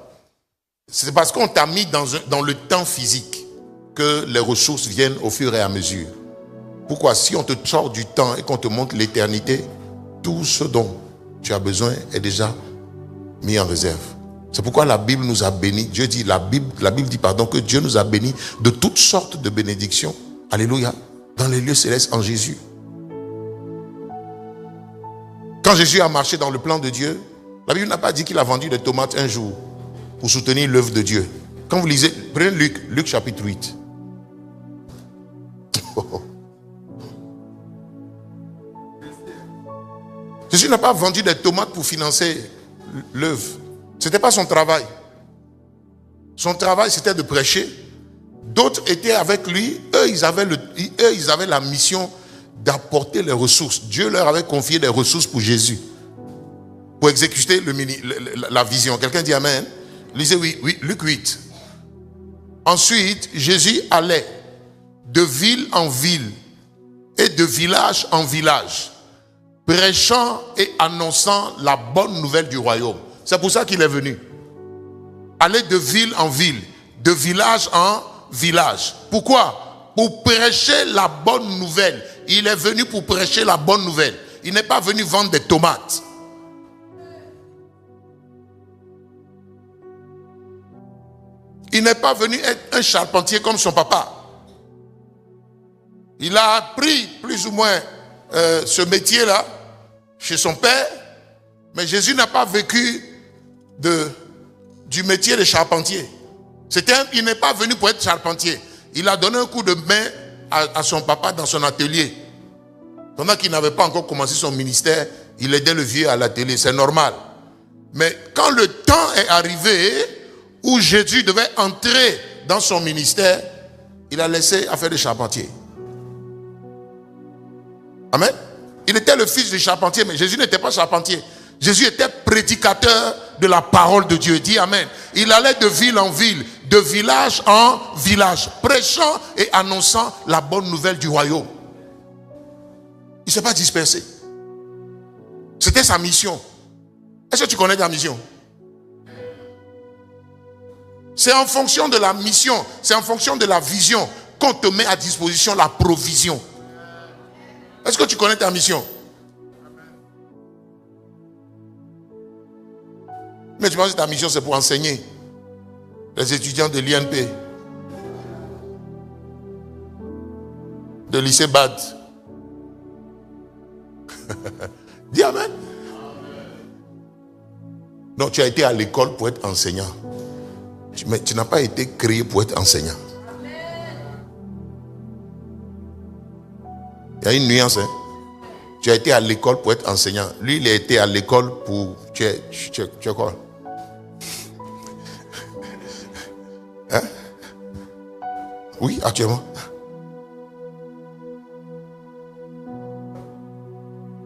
C'est parce qu'on t'a mis dans le temps physique que les ressources viennent au fur et à mesure. Pourquoi? Si on te sort du temps et qu'on te montre l'éternité, tout ce dont tu as besoin est déjà mis en réserve. C'est pourquoi la Bible nous a bénis. Dieu dit, la Bible dit que Dieu nous a bénis de toutes sortes de bénédictions. Alléluia. Dans les lieux célestes en Jésus. Quand Jésus a marché dans le plan de Dieu, la Bible n'a pas dit qu'il a vendu des tomates un jour pour soutenir l'œuvre de Dieu. Quand vous lisez, prenez Luc chapitre 8. Jésus n'a pas vendu des tomates pour financer l'œuvre. Ce n'était pas son travail. Son travail, c'était de prêcher. D'autres étaient avec lui. Eux, ils avaient la mission d'apporter les ressources. Dieu leur avait confié des ressources pour Jésus. Pour exécuter la vision. Quelqu'un dit Amen. Lisez oui, Luc 8. Ensuite, Jésus allait de ville en ville et de village en village, prêchant et annonçant la bonne nouvelle du royaume. C'est pour ça qu'il est venu. Aller de ville en ville, de village en village. Pourquoi? Pour prêcher la bonne nouvelle. Il est venu pour prêcher la bonne nouvelle. Il n'est pas venu vendre des tomates. Il n'est pas venu être un charpentier comme son papa. Il a appris plus ou moins ce métier-là chez son père, mais Jésus n'a pas vécu du métier de charpentier. Il n'est pas venu pour être charpentier. Il a donné un coup de main à son papa dans son atelier. Pendant qu'il n'avait pas encore commencé son ministère, il aidait le vieux à l'atelier, c'est normal. Mais quand le temps est arrivé où Jésus devait entrer dans son ministère, il a laissé affaire de charpentier. Amen. Il était le fils du charpentier, mais Jésus n'était pas charpentier. Jésus était prédicateur de la parole de Dieu. Dis Amen. Il allait de ville en ville, de village en village, prêchant et annonçant la bonne nouvelle du royaume. Il ne s'est pas dispersé. C'était sa mission. Est-ce que tu connais ta mission? C'est en fonction de la mission, c'est en fonction de la vision qu'on te met à disposition la provision. Est-ce que tu connais ta mission? Mais tu penses que ta mission c'est pour enseigner les étudiants de l'INP, de lycée BAD. Dis Amen. Non, tu as été à l'école pour être enseignant. Mais tu n'as pas été créé pour être enseignant. Il y a une nuance. Hein? Tu as été à l'école pour être enseignant. Lui, il a été à l'école pour... Tu es quoi? Hein? Oui, actuellement.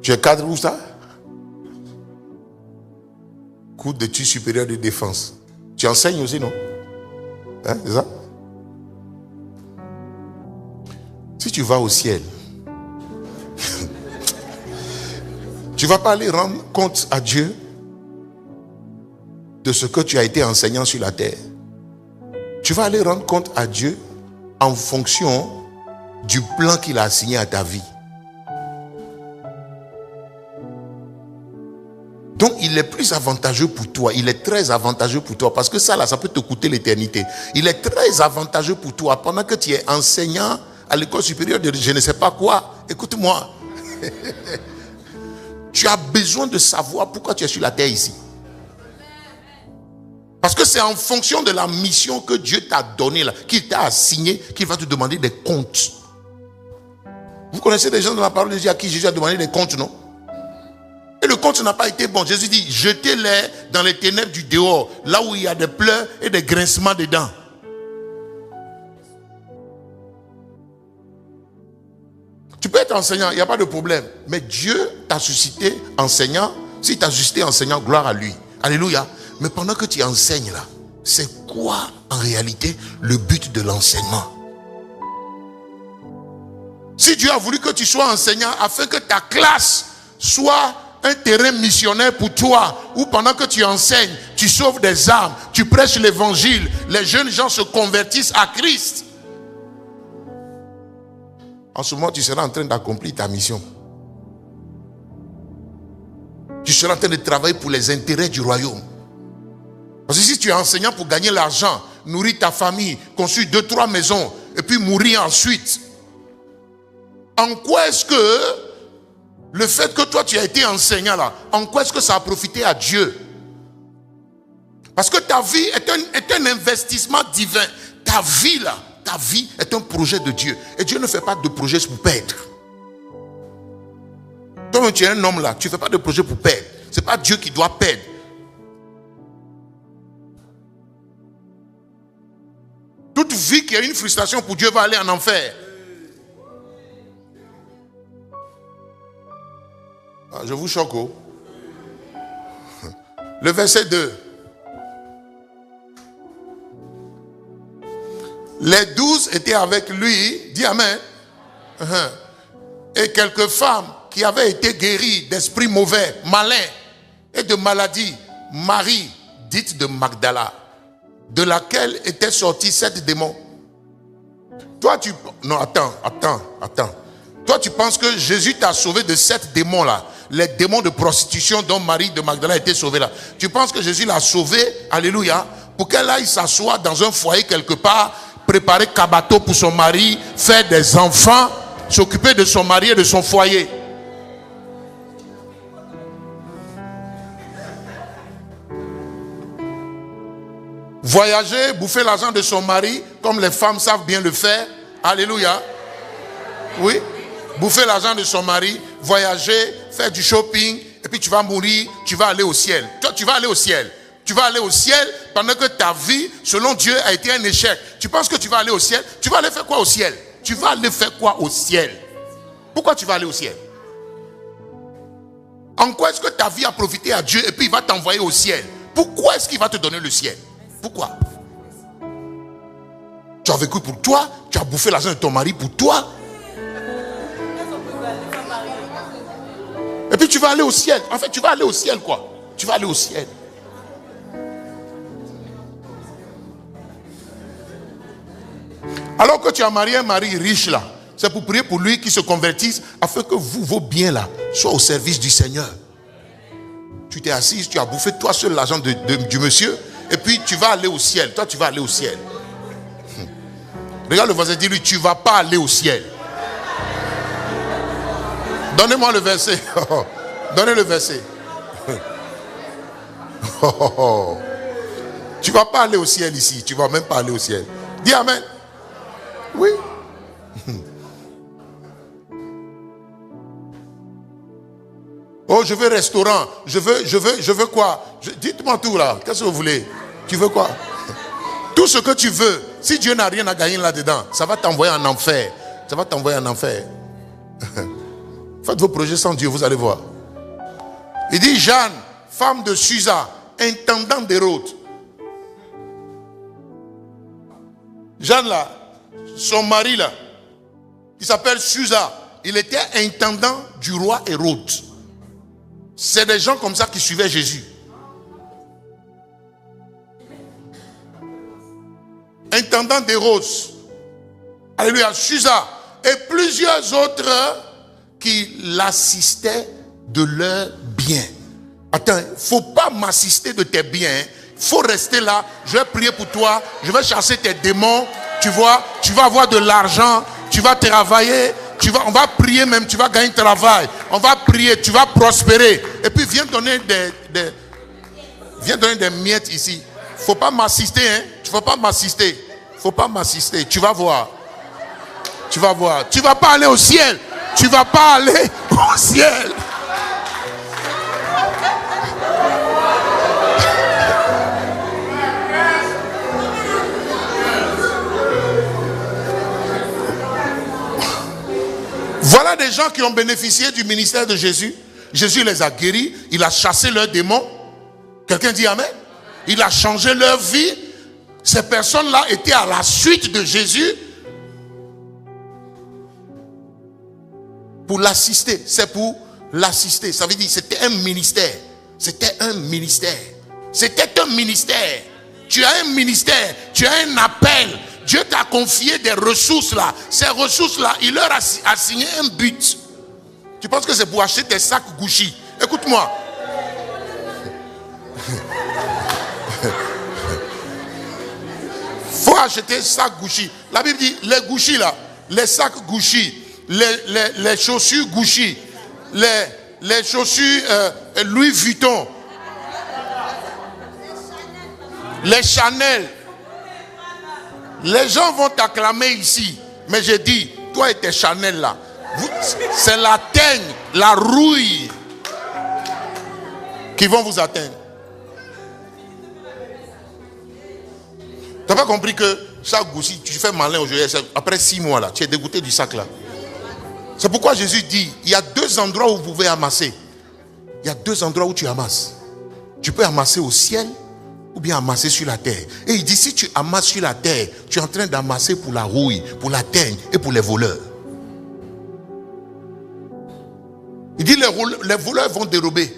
Tu es cadre où ça? Cours d'études supérieures de défense. Tu enseignes aussi, non? Hein, c'est ça? Si tu vas au ciel, tu ne vas pas aller rendre compte à Dieu de ce que tu as été enseignant sur la terre. Tu vas aller rendre compte à Dieu en fonction du plan qu'il a assigné à ta vie. Donc il est plus avantageux pour toi. Il est très avantageux pour toi. Parce que ça là, ça peut te coûter l'éternité. Il est très avantageux pour toi. Pendant que tu es enseignant à l'école supérieure de je ne sais pas quoi. Écoute-moi. Tu as besoin de savoir pourquoi tu es sur la terre ici. Parce que c'est en fonction de la mission que Dieu t'a donnée, là, qu'il t'a assigné, qu'il va te demander des comptes. Vous connaissez des gens dans la parole de Dieu à qui Jésus a demandé des comptes, non? Et le compte n'a pas été bon. Jésus dit, jetez-les dans les ténèbres du dehors, là où il y a des pleurs et des grincements dedans. Tu peux être enseignant, il n'y a pas de problème. Mais Dieu t'a suscité enseignant. Si t'a suscité enseignant, gloire à lui. Alléluia. Mais pendant que tu enseignes là, c'est quoi en réalité le but de l'enseignement? Si Dieu a voulu que tu sois enseignant afin que ta classe soit un terrain missionnaire pour toi, où pendant que tu enseignes, tu sauves des âmes, tu prêches l'évangile, les jeunes gens se convertissent à Christ. En ce moment, tu seras en train d'accomplir ta mission. Tu seras en train de travailler pour les intérêts du royaume. Parce que si tu es enseignant pour gagner l'argent, nourrir ta famille, construire 2-3 maisons, et puis mourir ensuite, en quoi est-ce que le fait que toi tu as été enseignant là, en quoi est-ce que ça a profité à Dieu? Parce que ta vie est un investissement divin. Ta vie là, ta vie est un projet de Dieu. Et Dieu ne fait pas de projet pour perdre. Toi, tu es un homme là, tu ne fais pas de projet pour perdre. Ce n'est pas Dieu qui doit perdre. Toute vie qui a une frustration pour Dieu va aller en enfer. Ah, je vous choque. Oh. Le verset 2. Les 12 étaient avec lui, dis Amen. Et quelques femmes qui avaient été guéries d'esprits mauvais, malins et de maladies. Marie, dite de Magdala, de laquelle étaient sortis 7 démons. Toi, tu... Non, attends. Toi, tu penses que Jésus t'a sauvé de 7 démons là. Les démons de prostitution dont Marie de Magdala a été sauvée là. Tu penses que Jésus l'a sauvée, alléluia, pour qu'elle aille s'asseoir dans un foyer quelque part, préparer cabato pour son mari, faire des enfants, s'occuper de son mari et de son foyer. Voyager, bouffer l'argent de son mari, comme les femmes savent bien le faire. Alléluia. Oui. Bouffer l'argent de son mari, voyager, faire du shopping, et puis tu vas mourir, tu vas aller au ciel. Toi, tu vas aller au ciel. Tu vas aller au ciel pendant que ta vie, selon Dieu, a été un échec. Tu penses que tu vas aller au ciel? Tu vas aller faire quoi au ciel? Tu vas aller faire quoi au ciel? Pourquoi tu vas aller au ciel? En quoi est-ce que ta vie a profité à Dieu et puis il va t'envoyer au ciel? Pourquoi est-ce qu'il va te donner le ciel? Pourquoi? Tu as vécu pour toi, tu as bouffé l'argent de ton mari pour toi. Et puis tu vas aller au ciel. En fait, tu vas aller au ciel quoi? Tu vas aller au ciel. Alors que tu as marié un mari riche là, c'est pour prier pour lui qui se convertisse afin que vous, vos biens là, soient au service du Seigneur. Tu t'es assise, tu as bouffé toi seul l'argent du monsieur et puis tu vas aller au ciel. Toi, tu vas aller au ciel. Regarde le voisin, dis-lui, tu ne vas pas aller au ciel. Donnez-moi le verset. Donnez le verset. Tu ne vas pas aller au ciel ici. Tu ne vas même pas aller au ciel. Dis Amen. Oui. Oh, je veux restaurant. Je veux quoi? Dites-moi tout là. Qu'est-ce que vous voulez? Tu veux quoi? Tout ce que tu veux. Si Dieu n'a rien à gagner là-dedans, ça va t'envoyer en enfer. Ça va t'envoyer en enfer. Faites vos projets sans Dieu, vous allez voir. Il dit Jeanne, femme de Susa, intendant d'Hérode. Jeanne là, son mari là, il s'appelle Susa. Il était intendant du roi Hérode. C'est des gens comme ça qui suivaient Jésus. Intendant d'Hérode. Alléluia, Susa. Et plusieurs autres qui l'assistaient de leurs biens. Attends, il ne faut pas m'assister de tes biens. Il faut rester là. Je vais prier pour toi. Je vais chasser tes démons. Tu vois, tu vas avoir de l'argent. Tu vas travailler. On va prier même. Tu vas gagner du travail. On va prier. Tu vas prospérer. Et puis viens donner des miettes ici. Il ne faut pas m'assister. Hein? Il ne faut pas m'assister. Il ne faut pas m'assister. Tu vas voir. Tu vas voir. Tu ne vas pas aller au ciel. Tu ne vas pas aller au ciel. Voilà des gens qui ont bénéficié du ministère de Jésus. Jésus les a guéris, il a chassé leurs démons. Quelqu'un dit amen? Il a changé leur vie. Ces personnes-là étaient à la suite de Jésus pour l'assister. C'est pour l'assister. Ça veut dire que c'était un ministère. C'était un ministère. C'était un ministère. Tu as un ministère. Tu as un appel. Dieu t'a confié des ressources là. Ces ressources là, il leur a assigné un but. Tu penses que c'est pour acheter tes sacs Gucci? Écoute-moi. Faut acheter sacs Gucci. La Bible dit les Gucci là, les sacs Gucci, les chaussures Gucci, les chaussures Louis Vuitton, les Chanel. Les gens vont t'acclamer ici, mais j'ai dit, toi et tes Chanel là, c'est la teigne, la rouille qui vont vous atteindre. Tu n'as pas compris que chaque Gucci, tu fais malin aujourd'hui, après 6 mois là, tu es dégoûté du sac là. C'est pourquoi Jésus dit, il y a 2 endroits où vous pouvez amasser. Il y a 2 endroits où tu amasses. Tu peux amasser au ciel ou bien amasser sur la terre. Et il dit, si tu amasses sur la terre, tu es en train d'amasser pour la rouille, pour la teigne et pour les voleurs. Il dit, les voleurs vont dérober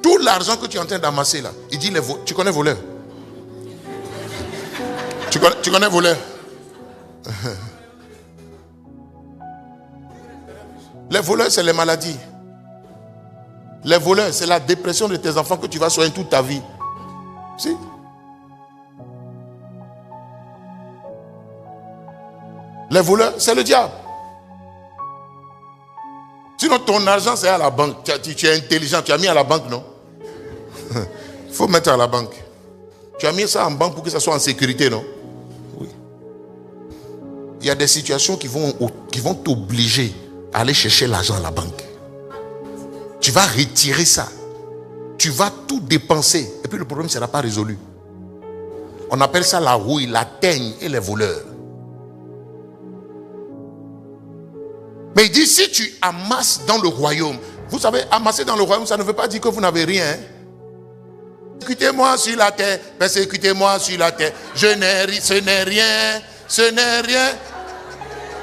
tout l'argent que tu es en train d'amasser là. Il dit, tu connais voleur? Tu connais voleur? Les voleurs, c'est les maladies. Les voleurs, c'est la dépression de tes enfants que tu vas soigner toute ta vie. Si? Les voleurs, c'est le diable. Sinon, ton argent, c'est à la banque. Tu es intelligent, tu as mis à la banque, non? Il faut mettre à la banque. Tu as mis ça en banque pour que ça soit en sécurité, non? Oui. Il y a des situations qui vont t'obliger à aller chercher l'argent à la banque. Tu vas retirer ça. Tu vas tout dépenser. Et puis le problème ne sera pas résolu. On appelle ça la rouille, la teigne et les voleurs. Mais il dit, si tu amasses dans le royaume, vous savez, amasser dans le royaume, ça ne veut pas dire que vous n'avez rien. Hein? Persécutez-moi sur la terre, persécutez-moi sur la terre. Ce n'est rien, ce n'est rien.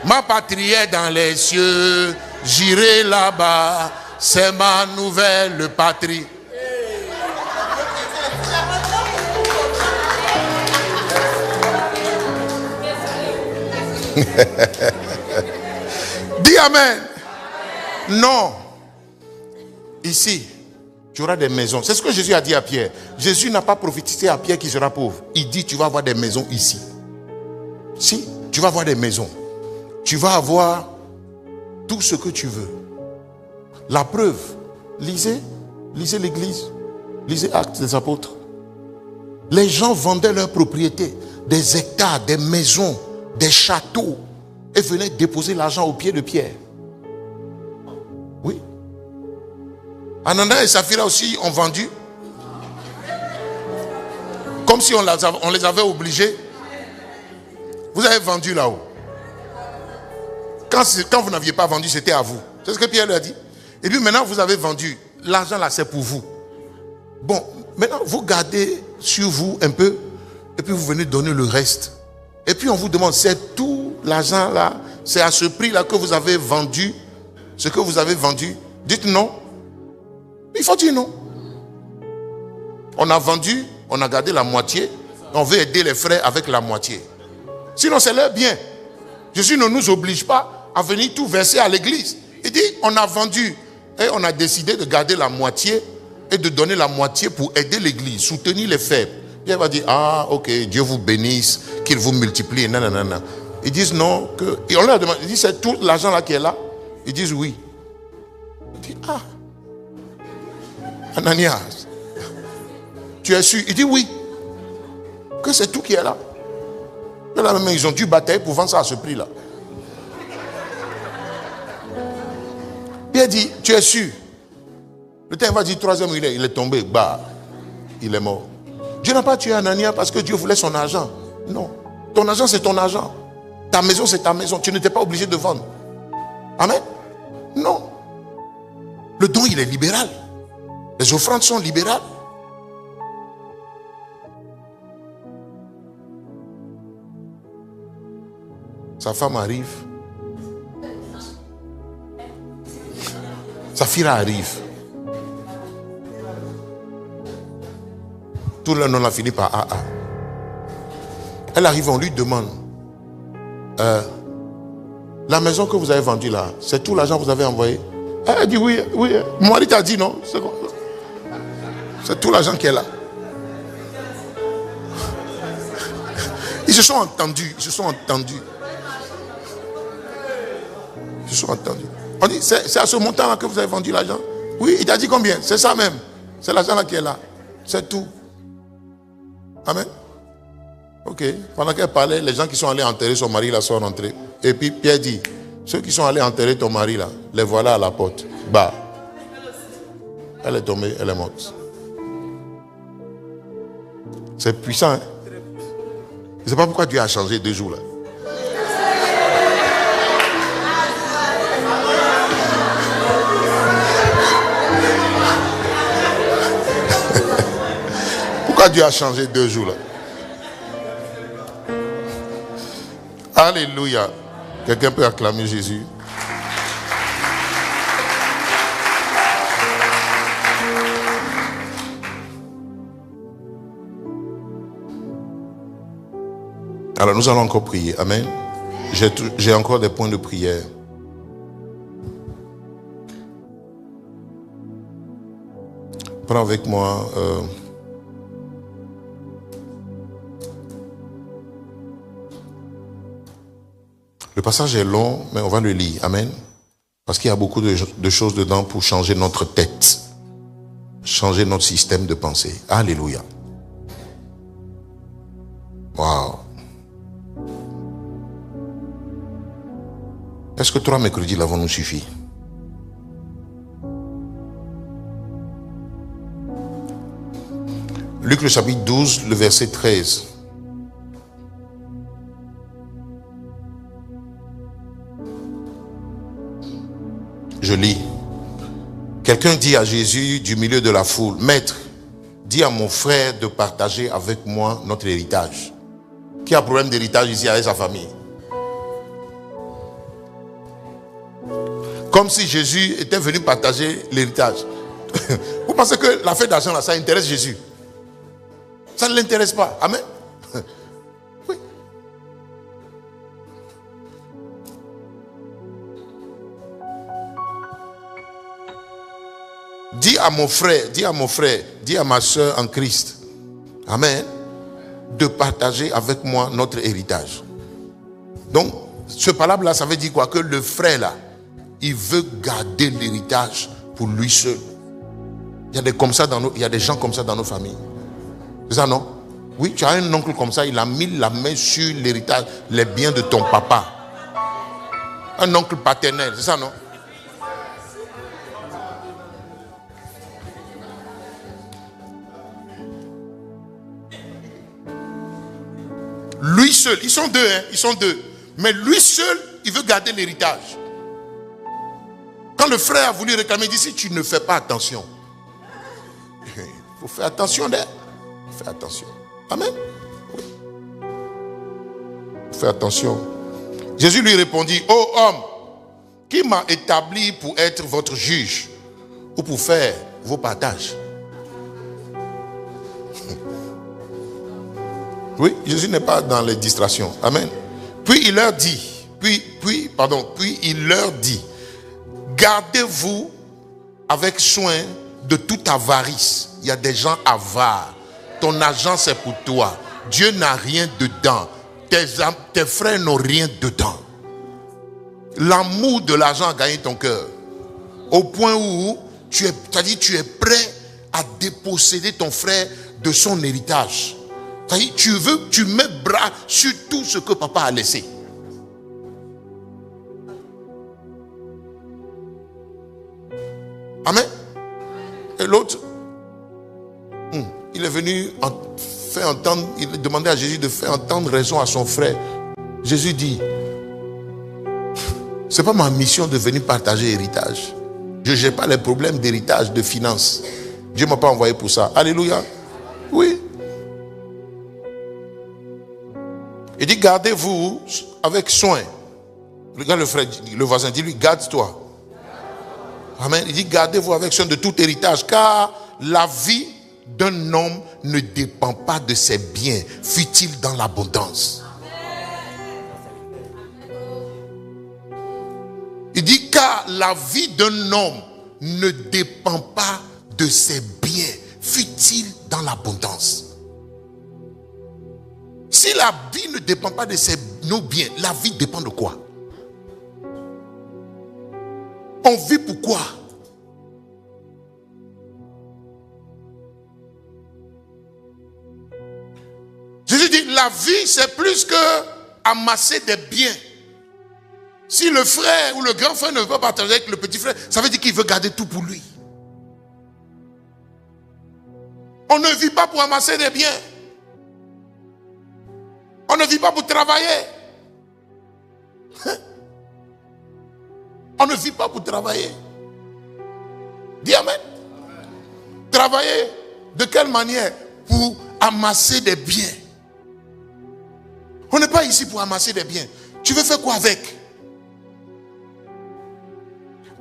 Ma patrie est dans les cieux, j'irai là-bas, c'est ma nouvelle patrie. Dis amen. Non. Ici, tu auras des maisons. C'est ce que Jésus a dit à Pierre. Jésus n'a pas prophétisé à Pierre qui sera pauvre. Il dit, tu vas avoir des maisons ici. Si, tu vas avoir des maisons. Tu vas avoir tout ce que tu veux. La preuve, lisez l'église, lisez Actes des Apôtres. Les gens vendaient leurs propriétés, des hectares, des maisons, des châteaux, et venaient déposer l'argent aux pieds de Pierre. Oui. Ananias et Saphira aussi ont vendu. Comme si on les avait obligés. Vous avez vendu là-haut. Quand vous n'aviez pas vendu, c'était à vous. C'est ce que Pierre leur a dit. Et puis maintenant, vous avez vendu. L'argent là, c'est pour vous. Bon, maintenant, vous gardez sur vous un peu. Et puis vous venez donner le reste. Et puis on vous demande, c'est tout l'argent là, c'est à ce prix là que vous avez vendu. Ce que vous avez vendu. Dites non. Il faut dire non. On a vendu, on a gardé la moitié. On veut aider les frères avec la moitié. Sinon, c'est leur bien. Jésus ne nous oblige pas à venir tout verser à l'église. Il dit, on a vendu et on a décidé de garder la moitié et de donner la moitié pour aider l'église, soutenir les faibles. Pierre va dire, ah ok, Dieu vous bénisse, qu'il vous multiplie, nanana. Ils disent non, et on leur demande, ils disent, c'est tout l'argent là qui est là? Ils disent oui. Il dit, ah, Ananias, tu es sûr? Il dit oui, que c'est tout qui est là. Et là même, ils ont dû batailler pour vendre ça à ce prix là. Pierre dit, tu es sûr? Le temps va dire, 3e, il est tombé, bah, il est mort. Dieu n'a pas tué Ananias parce que Dieu voulait son argent. Non. Ton argent, c'est ton argent. Ta maison, c'est ta maison. Tu n'étais pas obligé de vendre. Amen. Non. Le don, il est libéral. Les offrandes sont libérales. Sa femme arrive. Sa fille arrive. Tout le monde a fini par AA. Elle arrive, on lui demande la maison que vous avez vendue là, c'est tout l'argent que vous avez envoyé? Elle dit oui, oui. Mon mari t'a dit non. C'est tout l'argent qui est là. Ils se sont entendus. Ils se sont entendus. Ils se sont entendus. On dit, c'est à ce montant-là que vous avez vendu l'argent? Oui, il t'a dit combien? C'est ça même. C'est l'argent-là qui est là. C'est tout. Amen. Ok. Pendant qu'elle parlait, les gens qui sont allés enterrer son mari là sont rentrés. Et puis Pierre dit, ceux qui sont allés enterrer ton mari là, les voilà à la porte. Bah. Elle est tombée, elle est morte. C'est puissant, hein? Je ne sais pas pourquoi Dieu a changé 2 jours là. Pourquoi Dieu a changé 2 jours là? Alléluia. Quelqu'un peut acclamer Jésus? Alors nous allons encore prier. Amen. J'ai encore des points de prière. Prends avec moi le passage est long, mais on va le lire. Amen. Parce qu'il y a beaucoup de choses dedans pour changer notre tête. Changer notre système de pensée. Alléluia. Waouh. Est-ce que 3 mercredis là vont nous suffire? Luc le chapitre 12, le verset 13. Je lis. Quelqu'un dit à Jésus du milieu de la foule, Maître, dis à mon frère de partager avec moi notre héritage. Qui a problème d'héritage ici avec sa famille? Comme si Jésus était venu partager l'héritage. Vous pensez que l'affaire d'argent là, ça intéresse Jésus? Ça ne l'intéresse pas. Amen. Oui. Dis à mon frère, dis à ma soeur en Christ, amen, de partager avec moi notre héritage. Donc, ce parable-là, ça veut dire quoi? Que le frère là, il veut garder l'héritage pour lui seul. Il y a des gens comme ça dans nos familles. C'est ça, non? Oui, tu as un oncle comme ça, il a mis la main sur l'héritage, les biens de ton papa. Un oncle paternel, c'est ça, non? Lui seul, ils sont deux, hein, ils sont deux. Mais lui seul, il veut garder l'héritage. Quand le frère a voulu réclamer, il dit, si tu ne fais pas attention, il faut faire attention d'elle. Fais attention. Amen. Oui. Fais attention. Jésus lui répondit, ô homme, qui m'a établi pour être votre juge ou pour faire vos partages? Oui, Jésus n'est pas dans les distractions. Amen. Puis il leur dit, puis il leur dit, gardez-vous avec soin de toute avarice. Il y a des gens avares. Ton argent c'est pour toi. Dieu n'a rien dedans. Tes frères n'ont rien dedans. L'amour de l'argent a gagné ton cœur. Au point où tu es prêt à déposséder ton frère de son héritage. C'est-à-dire, tu mets bras sur tout ce que papa a laissé. Amen. Et l'autre, il est venu faire entendre, il demandait à Jésus de faire entendre raison à son frère. Jésus dit, Ce n'est pas ma mission de venir partager l'héritage. Je n'ai pas les problèmes d'héritage, de finances. Dieu ne m'a pas envoyé pour ça. Alléluia. Oui. Il dit, gardez-vous avec soin. Regarde le frère, le voisin, dis-lui, garde-toi. Amen. Il dit, gardez-vous avec soin de tout héritage, car la vie d'un homme ne dépend pas de ses biens, fut-il dans l'abondance. Il dit, car la vie d'un homme ne dépend pas de ses biens, fut-il dans l'abondance. Si la vie ne dépend pas de nos biens, la vie dépend de quoi? On vit pourquoi? Jésus dit, la vie c'est plus que amasser des biens. Si le frère ou le grand frère ne veut pas partager avec le petit frère, ça veut dire qu'il veut garder tout pour lui. On ne vit pas pour amasser des biens. On ne vit pas pour travailler. On ne vit pas pour travailler. Dis amen. Travailler de quelle manière? Pour amasser des biens. On n'est pas ici pour amasser des biens. Tu veux faire quoi avec?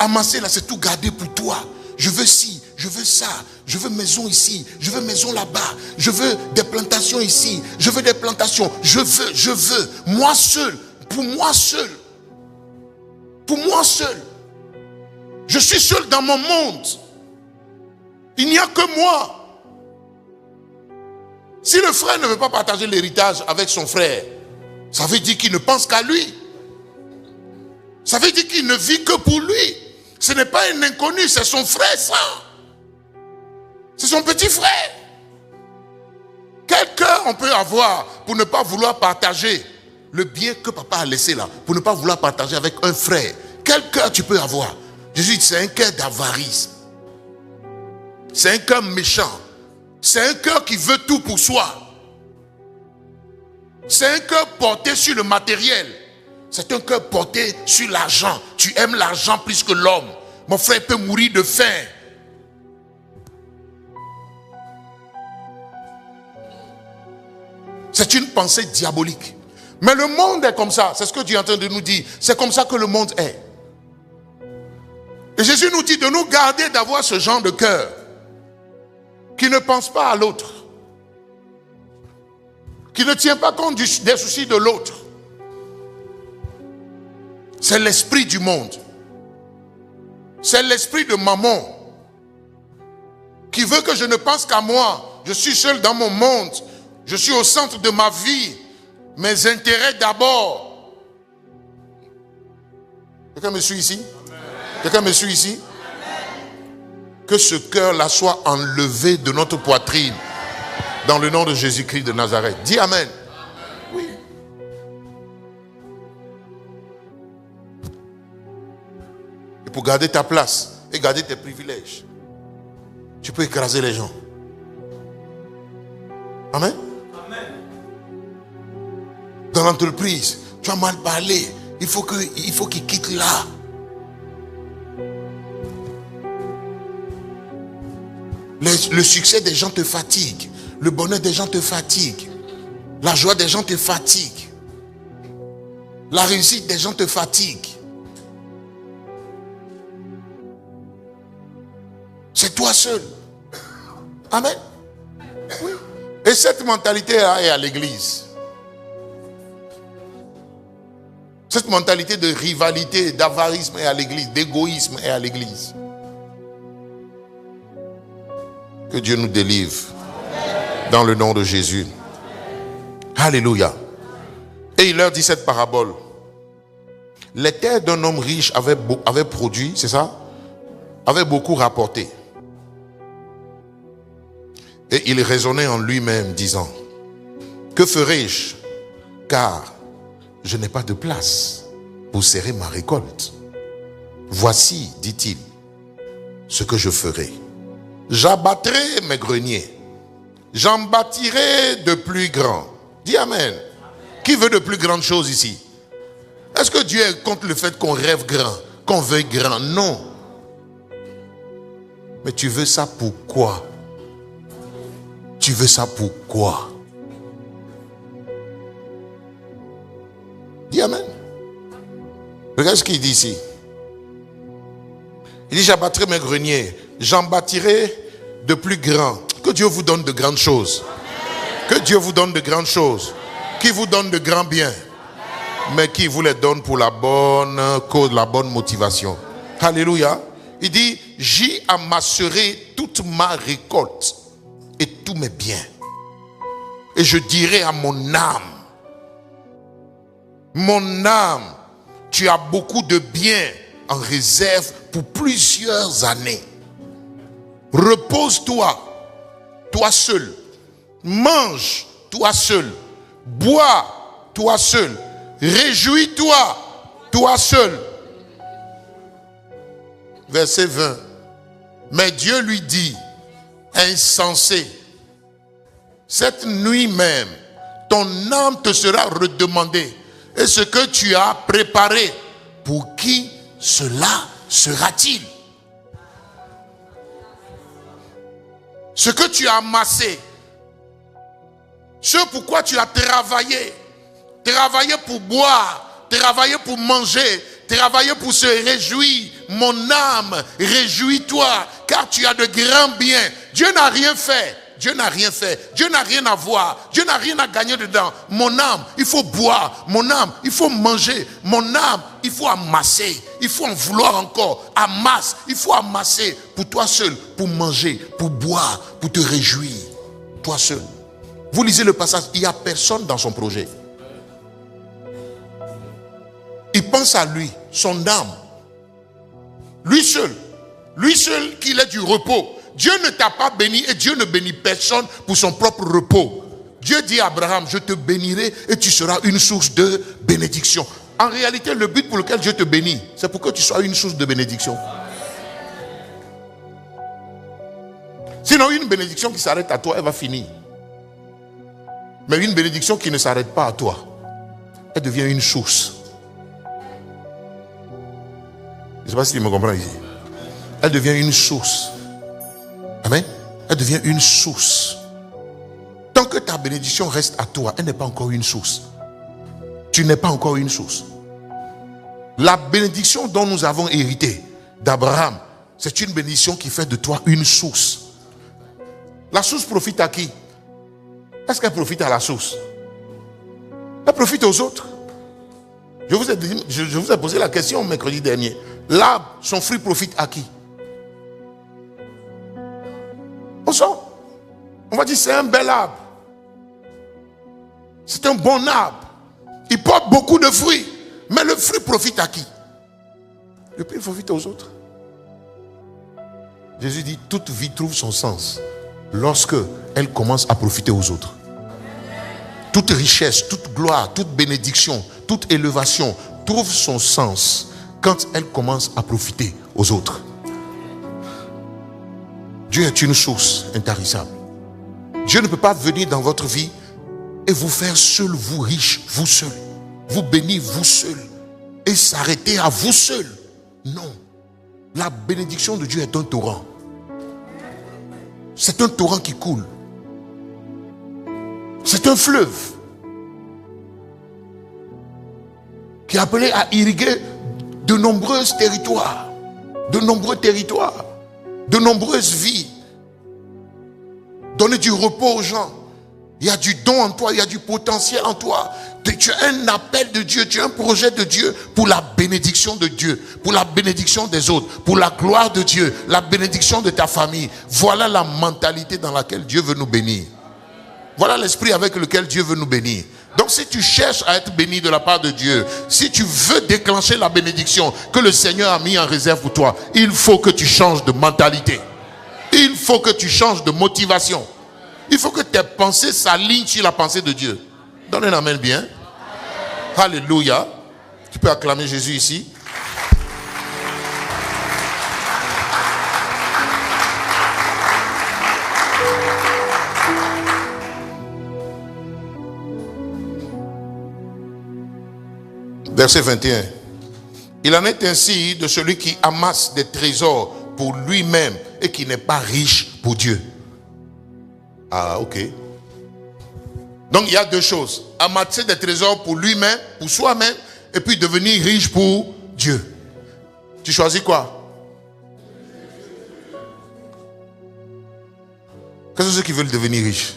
Amasser là, c'est tout garder pour toi. Je veux ci, je veux ça, je veux maison ici, je veux maison là-bas, je veux des plantations ici, je veux des plantations, je veux, moi seul, pour moi seul. Pour moi seul. Je suis seul dans mon monde. Il n'y a que moi. Si le frère ne veut pas partager l'héritage avec son frère, ça veut dire qu'il ne pense qu'à lui. Ça veut dire qu'il ne vit que pour lui. Ce n'est pas un inconnu, c'est son frère, ça. C'est son petit frère. Quel cœur on peut avoir pour ne pas vouloir partager le bien que papa a laissé là, pour ne pas vouloir partager avec un frère? Quel cœur tu peux avoir? Jésus dit, c'est un cœur d'avarice. C'est un cœur méchant. C'est un cœur qui veut tout pour soi. C'est un cœur porté sur le matériel. C'est un cœur porté sur l'argent. Tu aimes l'argent plus que l'homme. Mon frère peut mourir de faim. C'est une pensée diabolique. Mais le monde est comme ça. C'est ce que Dieu est en train de nous dire. C'est comme ça que le monde est. Et Jésus nous dit de nous garder d'avoir ce genre de cœur qui ne pense pas à l'autre, qui ne tient pas compte des soucis de l'autre. C'est l'esprit du monde. C'est l'esprit de maman qui veut que je ne pense qu'à moi. Je suis seul dans mon monde. Je suis au centre de ma vie. Mes intérêts d'abord. Quelqu'un me suit ici? Quelqu'un me suit ici? Que ce cœur-là soit enlevé de notre poitrine dans le nom de Jésus-Christ de Nazareth. Dis amen. Oui. Et pour garder ta place et garder tes privilèges, tu peux écraser les gens. Amen. Dans l'entreprise, tu as mal parlé. Il faut qu'il quitte là. Le succès des gens te fatigue. Le bonheur des gens te fatigue. La joie des gens te fatigue. La réussite des gens te fatigue. C'est toi seul. Amen. Oui. Et cette mentalité-là est à l'église. Cette mentalité de rivalité, d'avarisme est à l'église, d'égoïsme est à l'église. Que Dieu nous délivre. Amen. Dans le nom de Jésus. Amen. Alléluia. Et il leur dit cette parabole. Les terres d'un homme riche avaient produit, c'est ça? Avaient beaucoup rapporté. Et il raisonnait en lui-même, disant, que ferai-je? Car je n'ai pas de place pour serrer ma récolte. Voici, dit-il, ce que je ferai. J'abattrai mes greniers. J'en bâtirai de plus grands. Dis amen. Qui veut de plus grandes choses ici? Est-ce que Dieu est contre le fait qu'on rêve grand, qu'on veuille grand? Non. Mais tu veux ça pour quoi? Tu veux ça pour quoi? Dis amen. Regarde ce qu'il dit ici. Il dit, j'abattrai mes greniers, j'en bâtirai de plus grands. Que Dieu vous donne de grandes choses. Que Dieu vous donne de grandes choses. Qui vous donne de grands biens. Mais qui vous les donne pour la bonne cause, la bonne motivation. Alléluia. Il dit, j'y amasserai toute ma récolte et tous mes biens. Et je dirai à mon âme, tu as beaucoup de biens en réserve pour plusieurs années. Repose-toi, toi seul. Mange, toi seul. Bois, toi seul. Réjouis-toi, toi seul. Verset 20. Mais Dieu lui dit, insensé, cette nuit même, ton âme te sera redemandée. Et ce que tu as préparé, pour qui cela sera-t-il? Ce que tu as amassé, ce pourquoi tu as travaillé pour boire, travaillé pour manger, travaillé pour se réjouir. Mon âme, réjouis-toi, car tu as de grands biens. Dieu n'a rien fait. Dieu n'a rien fait. Dieu n'a rien à voir. Dieu n'a rien à gagner dedans. Mon âme, il faut boire. Mon âme, il faut manger. Mon âme, il faut amasser. Il faut en vouloir encore. Amasse. Il faut amasser pour toi seul, pour manger, pour boire, pour te réjouir. Toi seul. Vous lisez le passage, il n'y a personne dans son projet. Il pense à lui, son âme. Lui seul qu'il ait du repos. Dieu ne t'a pas béni et Dieu ne bénit personne pour son propre repos. Dieu dit à Abraham, je te bénirai et tu seras une source de bénédiction. En réalité, le but pour lequel Dieu te bénit, c'est pour que tu sois une source de bénédiction. Sinon, une bénédiction qui s'arrête à toi, elle va finir. Mais une bénédiction qui ne s'arrête pas à toi, elle devient une source. Je ne sais pas si tu me comprends ici. Elle devient une source. Amen. Elle devient une source. Tant que ta bénédiction reste à toi, elle n'est pas encore une source. Tu n'es pas encore une source. La bénédiction dont nous avons hérité d'Abraham, c'est une bénédiction qui fait de toi une source. La source profite à qui? Est-ce qu'elle profite à la source? Elle profite aux autres. Je vous ai posé la question mercredi dernier. L'arbre, son fruit profite à qui? On va dire c'est un bel arbre. C'est un bon arbre. Il porte beaucoup de fruits. Mais le fruit profite à qui? Le fruit profite aux autres. Jésus dit, toute vie trouve son sens lorsque elle commence à profiter aux autres. Toute richesse, toute gloire, toute bénédiction, toute élévation trouve son sens quand elle commence à profiter aux autres. Dieu est une source intarissable. Dieu ne peut pas venir dans votre vie et vous faire seul, vous riche, vous seul. Vous bénir, vous seul. Et s'arrêter à vous seul. Non. La bénédiction de Dieu est un torrent. C'est un torrent qui coule. C'est un fleuve qui est appelé à irriguer de nombreux territoires, de nombreuses vies. Donner du repos aux gens. Il y a du don en toi, il y a du potentiel en toi. Tu as un appel de Dieu, tu as un projet de Dieu pour la bénédiction de Dieu, pour la bénédiction des autres, pour la gloire de Dieu, la bénédiction de ta famille. Voilà la mentalité dans laquelle Dieu veut nous bénir. Voilà l'esprit avec lequel Dieu veut nous bénir. Donc si tu cherches à être béni de la part de Dieu, si tu veux déclencher la bénédiction que le Seigneur a mis en réserve pour toi, il faut que tu changes de mentalité. Il faut que tu changes de motivation. Il faut que tes pensées s'alignent sur la pensée de Dieu. Donne un amen bien. Alléluia. Tu peux acclamer Jésus ici. Verset 21. Il en est ainsi de celui qui amasse des trésors pour lui-même et qui n'est pas riche pour Dieu. Ah, ok. Donc il y a deux choses. Amasser des trésors pour lui-même, pour soi-même, et puis devenir riche pour Dieu. Tu choisis quoi? Quels sont ceux qui veulent devenir riches?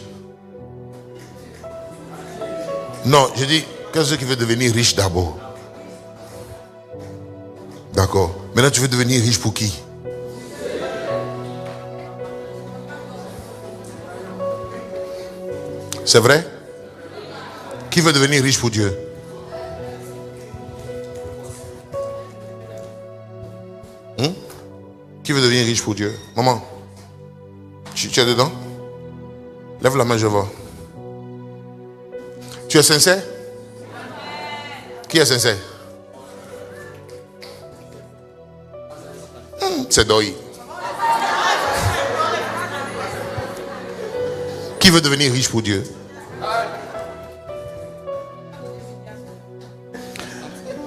Non, je dis, quels sont ceux qui veulent devenir riches d'abord? D'accord. Maintenant, tu veux devenir riche pour qui? C'est vrai? Qui veut devenir riche pour Dieu? Qui veut devenir riche pour Dieu? Maman, tu es dedans? Lève la main, je vois. Tu es sincère? Qui est sincère? C'est Doi. Qui veut devenir riche pour Dieu?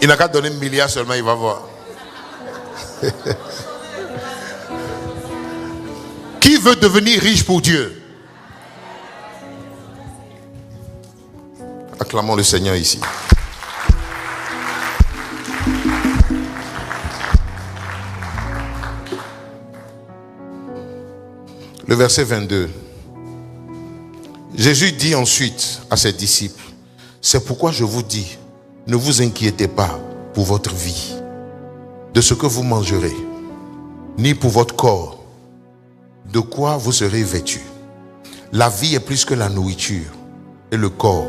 Il n'a qu'à donner 1 milliard seulement, il va voir. Qui veut devenir riche pour Dieu? Acclamons le Seigneur ici. Le verset 22. Jésus dit ensuite à ses disciples, c'est pourquoi je vous dis, ne vous inquiétez pas pour votre vie, de ce que vous mangerez, ni pour votre corps, de quoi vous serez vêtus. La vie est plus que la nourriture, et le corps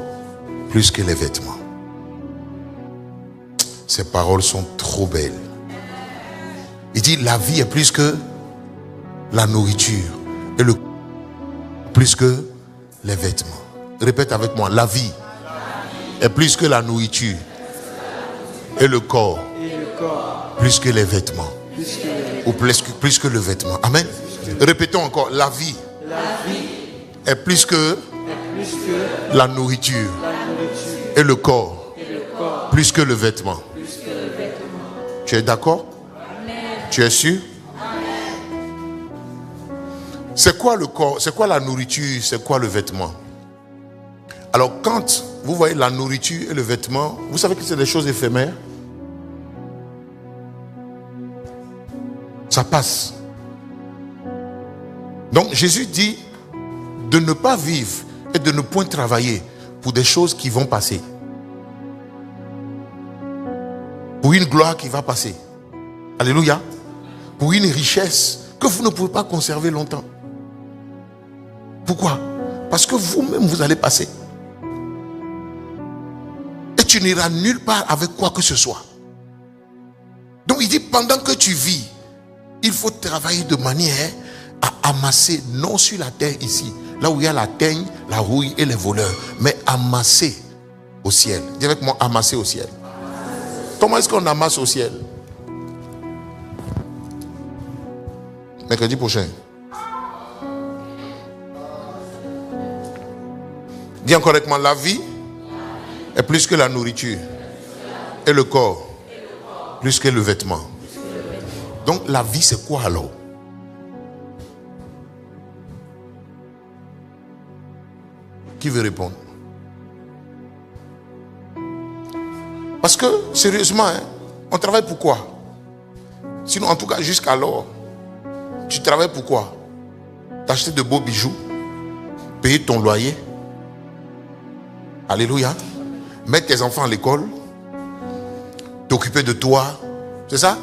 plus que les vêtements. Ces paroles sont trop belles. Il dit, la vie est plus que la nourriture, et le corps plus que les vêtements. Répète avec moi, la vie est plus que la nourriture, et le corps plus que les vêtements, ou plus que le vêtement. Amen. Répétons encore, la vie est plus que la nourriture, et le corps plus que le vêtement. Tu es d'accord? Tu es sûr? C'est quoi le corps? C'est quoi la nourriture? C'est quoi le vêtement? Alors quand vous voyez la nourriture et le vêtement, vous savez que c'est des choses éphémères. Ça passe. Donc Jésus dit de ne pas vivre et de ne point travailler pour des choses qui vont passer. Pour une gloire qui va passer. Alléluia. Pour une richesse que vous ne pouvez pas conserver longtemps. Pourquoi? Parce que vous-même vous allez passer. Et tu n'iras nulle part avec quoi que ce soit. Donc il dit, pendant que tu vis, il faut travailler de manière à amasser, non sur la terre ici, là où il y a la teigne, la rouille et les voleurs, mais amasser au ciel. Dis avec moi, amasser au ciel. Comment est-ce qu'on amasse au ciel? Mercredi prochain. Dis encore correctement, la vie est plus que la nourriture et le corps plus que le vêtement. Donc la vie c'est quoi alors? Qui veut répondre? Parce que sérieusement, on travaille pour quoi? Sinon en tout cas jusqu'alors, tu travailles pour quoi? T'acheter de beaux bijoux, payer ton loyer. Alléluia. Mettre tes enfants à l'école, t'occuper de toi, c'est ça?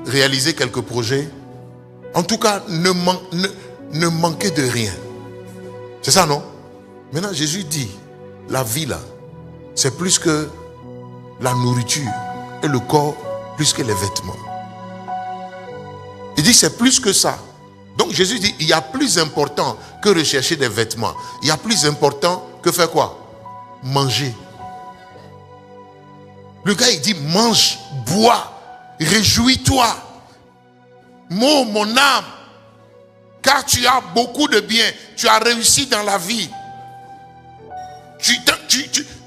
Réaliser quelques projets. En tout cas, ne manquer de rien. C'est ça, non? Maintenant, Jésus dit, la vie là, c'est plus que la nourriture et le corps, plus que les vêtements. Il dit, c'est plus que ça. Donc Jésus dit, il y a plus important que rechercher des vêtements. Il y a plus important que faire quoi? Manger. Le gars il dit mange, bois, réjouis-toi, mon âme, car tu as beaucoup de bien, tu as réussi dans la vie.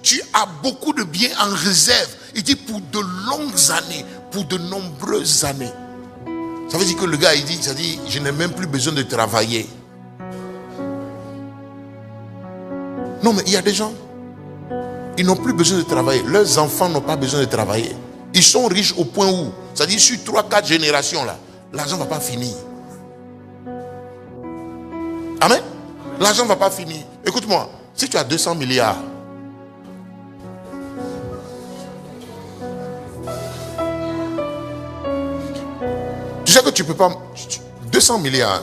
tu as beaucoup de biens en réserve. Il dit pour de longues années, pour de nombreuses années. Ça veut dire que le gars, il dit, je n'ai même plus besoin de travailler. Non, mais il y a des gens, ils n'ont plus besoin de travailler. Leurs enfants n'ont pas besoin de travailler. Ils sont riches au point où, c'est-à-dire sur 3-4 générations là, l'argent ne va pas finir. Amen. L'argent ne va pas finir. Écoute-moi, si tu as 200 milliards, tu sais que tu ne peux pas... 200 milliards.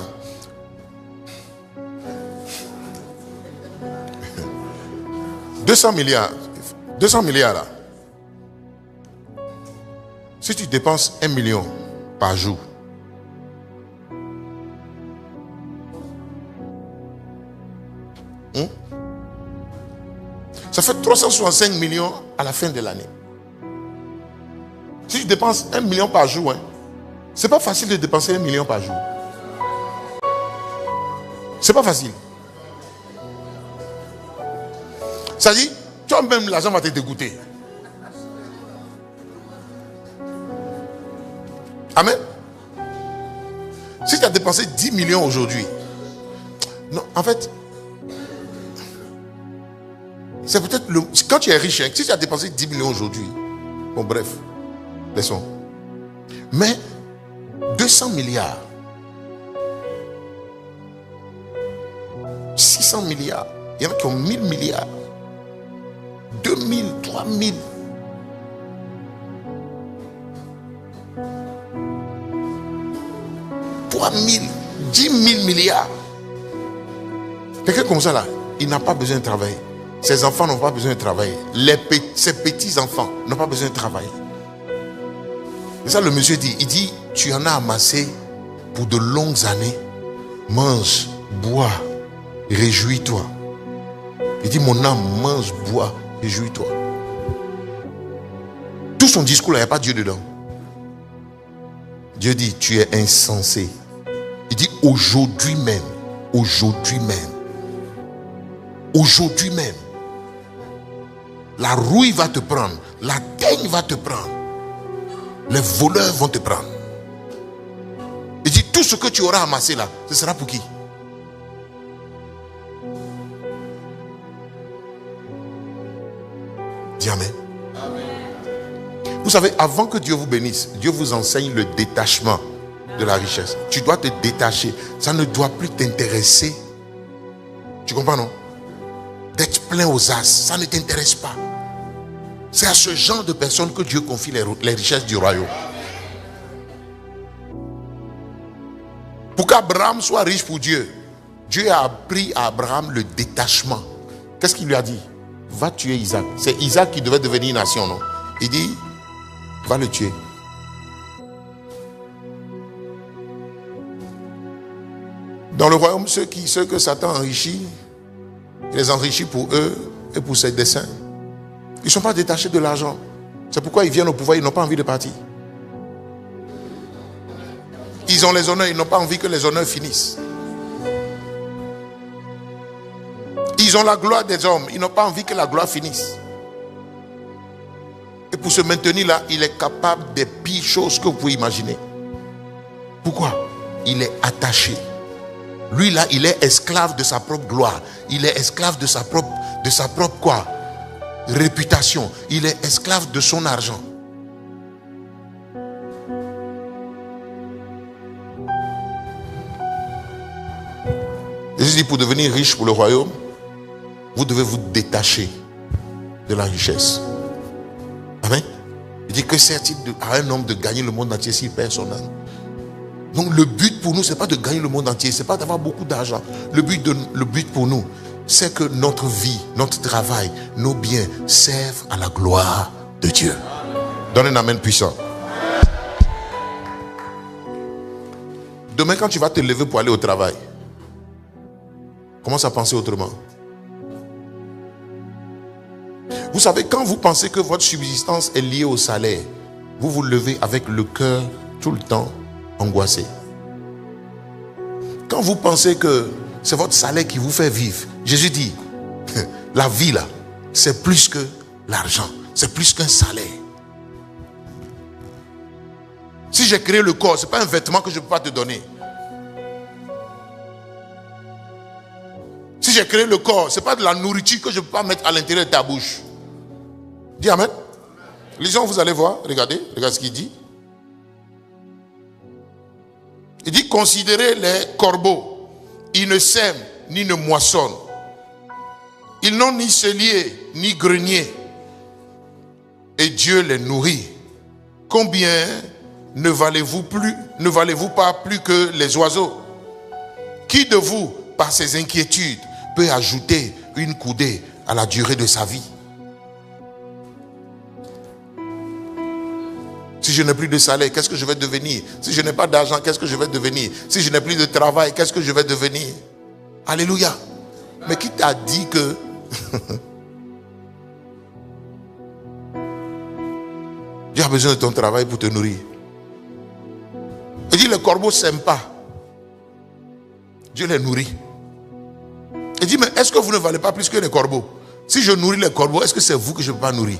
« 200 milliards là. Si tu dépenses 1 million par jour, ça fait 365 millions à la fin de l'année. Si tu dépenses 1 million par jour, c'est pas facile de dépenser 1 million par jour. C'est pas facile. Ça dit, toi-même, l'argent va te dégoûter. Amen. Si tu as dépensé 10 millions aujourd'hui, non, en fait, c'est peut-être quand tu es riche, si tu as dépensé 10 millions aujourd'hui, bon bref, laissons. Mais 200 milliards, 600 milliards, il y en a qui ont 1000 milliards. 2000, 3000. $3,000, 10 000 milliards. Quelqu'un comme ça là, il n'a pas besoin de travailler. Ses enfants n'ont pas besoin de travailler. Ses petits-enfants n'ont pas besoin de travailler. C'est ça le monsieur dit. Il dit, tu en as amassé pour de longues années. Mange, bois, réjouis-toi. Il dit, mon âme, mange, bois, réjouis-toi. Tout son discours là, il n'y a pas Dieu dedans. Dieu dit, tu es insensé. Il dit, aujourd'hui même, la rouille va te prendre, la teigne va te prendre, les voleurs vont te prendre. Il dit, tout ce que tu auras amassé là, ce sera pour qui? Dis amen. Vous savez, avant que Dieu vous bénisse, Dieu vous enseigne le détachement de la richesse. Tu dois te détacher. Ça ne doit plus t'intéresser. Tu comprends, non? D'être plein aux as, ça ne t'intéresse pas. C'est à ce genre de personnes que Dieu confie les richesses du royaume. Pour qu'Abraham soit riche pour Dieu, Dieu a appris à Abraham le détachement. Qu'est-ce qu'il lui a dit? Va tuer Isaac. C'est Isaac qui devait devenir nation, non? Il dit, va le tuer. Dans le royaume, ceux que Satan enrichit, il les enrichit pour eux et pour ses desseins. Ils ne sont pas détachés de l'argent. C'est pourquoi ils viennent au pouvoir, ils n'ont pas envie de partir. Ils ont les honneurs, ils n'ont pas envie que les honneurs finissent. Ils ont la gloire des hommes, ils n'ont pas envie que la gloire finisse. Et pour se maintenir là, il est capable des pires choses que vous pouvez imaginer. Pourquoi? Il est attaché. Lui là, il est esclave de sa propre gloire. Il est esclave de sa propre quoi? Réputation. Il est esclave de son argent. Jésus dit, pour devenir riche pour le royaume, vous devez vous détacher de la richesse. Amen. Il dit que sert-il à un homme de gagner le monde entier s'il perd son âme? Donc le but pour nous, ce n'est pas de gagner le monde entier, ce n'est pas d'avoir beaucoup d'argent. Le but pour nous, c'est que notre vie, notre travail, nos biens servent à la gloire de Dieu. Donne un amen puissant. Demain, quand tu vas te lever pour aller au travail, commence à penser autrement. Vous savez, quand vous pensez que votre subsistance est liée au salaire, vous vous levez avec le cœur tout le temps angoissé. Quand vous pensez que c'est votre salaire qui vous fait vivre, Jésus dit, la vie là, c'est plus que l'argent. C'est plus qu'un salaire. Si j'ai créé le corps, ce n'est pas un vêtement que je ne peux pas te donner. Si j'ai créé le corps, ce n'est pas de la nourriture que je ne peux pas mettre à l'intérieur de ta bouche. Dis amen. Lisons, vous allez voir. Regardez ce qu'il dit. Il dit, considérez les corbeaux. Ils ne sèment ni ne moissonnent. Ils n'ont ni cellier ni grenier. Et Dieu les nourrit. Combien ne valez-vous pas plus que les oiseaux? Qui de vous, par ses inquiétudes, peut ajouter une coudée à la durée de sa vie? Si je n'ai plus de salaire, qu'est-ce que je vais devenir? Si je n'ai pas d'argent, qu'est-ce que je vais devenir? Si je n'ai plus de travail, qu'est-ce que je vais devenir? Alléluia. Mais qui t'a dit que Dieu a besoin de ton travail pour te nourrir? Il dit, les corbeaux ne s'aiment pas. Dieu les nourrit. Il dit, mais est-ce que vous ne valez pas plus que les corbeaux? Si je nourris les corbeaux, est-ce que c'est vous que je ne peux pas nourrir?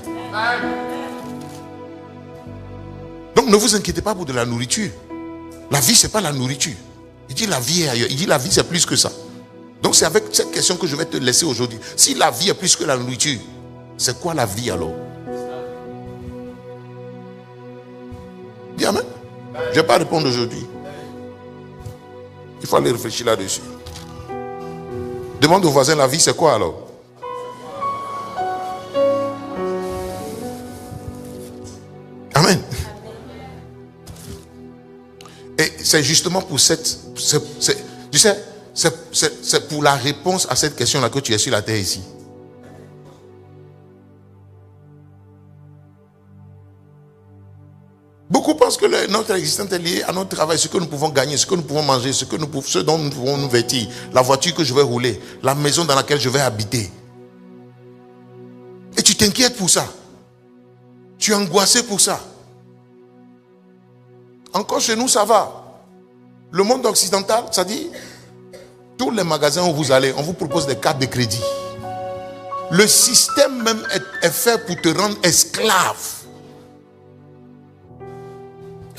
Donc ne vous inquiétez pas pour de la nourriture. La vie, ce n'est pas la nourriture. Il dit la vie est ailleurs. Il dit la vie, c'est plus que ça. Donc c'est avec cette question que je vais te laisser aujourd'hui. Si la vie est plus que la nourriture, c'est quoi la vie alors? Dis amen. Je ne vais pas répondre aujourd'hui. Il faut aller réfléchir là-dessus. Demande au voisin, la vie c'est quoi alors? Amen. Et c'est justement pour tu sais, c'est pour la réponse à cette question-là que tu es sur la terre ici. Beaucoup pensent que notre existence est liée à notre travail, ce que nous pouvons gagner, ce que nous pouvons manger, ce dont nous pouvons nous vêtir, la voiture que je vais rouler, la maison dans laquelle je vais habiter. Et tu t'inquiètes pour ça. Tu es angoissé pour ça. Encore chez nous, ça va. Le monde occidental, ça dit, tous les magasins où vous allez, on vous propose des cartes de crédit. Le système même est fait pour te rendre esclave.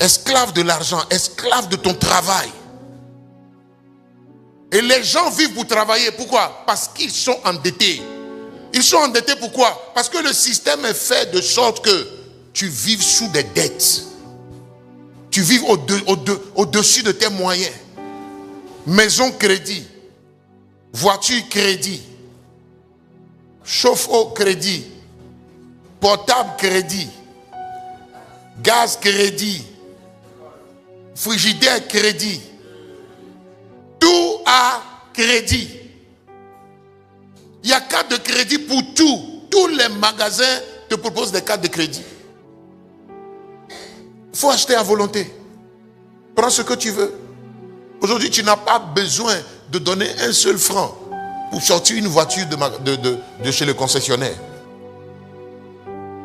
Esclave de l'argent, esclave de ton travail. Et les gens vivent pour travailler. Pourquoi? Parce qu'ils sont endettés. Ils sont endettés pourquoi? Parce que le système est fait de sorte que tu vives sous des dettes. Tu vives au-dessus de tes moyens. Maison crédit. Voiture crédit. Chauffe-eau crédit. Portable crédit. Gaz crédit. Frigidaire crédit. Tout à crédit. Il y a carte de crédit pour tout. Tous les magasins te proposent des cartes de crédit. Il faut acheter à volonté. Prends ce que tu veux. Aujourd'hui, tu n'as pas besoin de donner un seul franc pour sortir une voiture de chez le concessionnaire.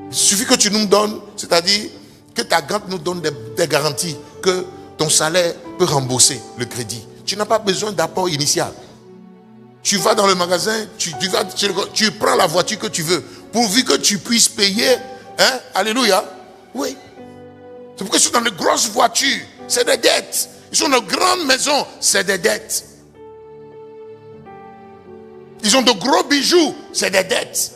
Il suffit que tu nous donnes, c'est-à-dire que ta banque nous donne des garanties que ton salaire peut rembourser le crédit. Tu n'as pas besoin d'apport initial. Tu vas dans le magasin, tu prends la voiture que tu veux, pourvu que tu puisses payer. Hein? Alléluia. Oui. C'est pourquoi ils sont dans de grosses voitures, c'est des dettes. Ils sont dans de grandes maisons, c'est des dettes. Ils ont de gros bijoux, c'est des dettes.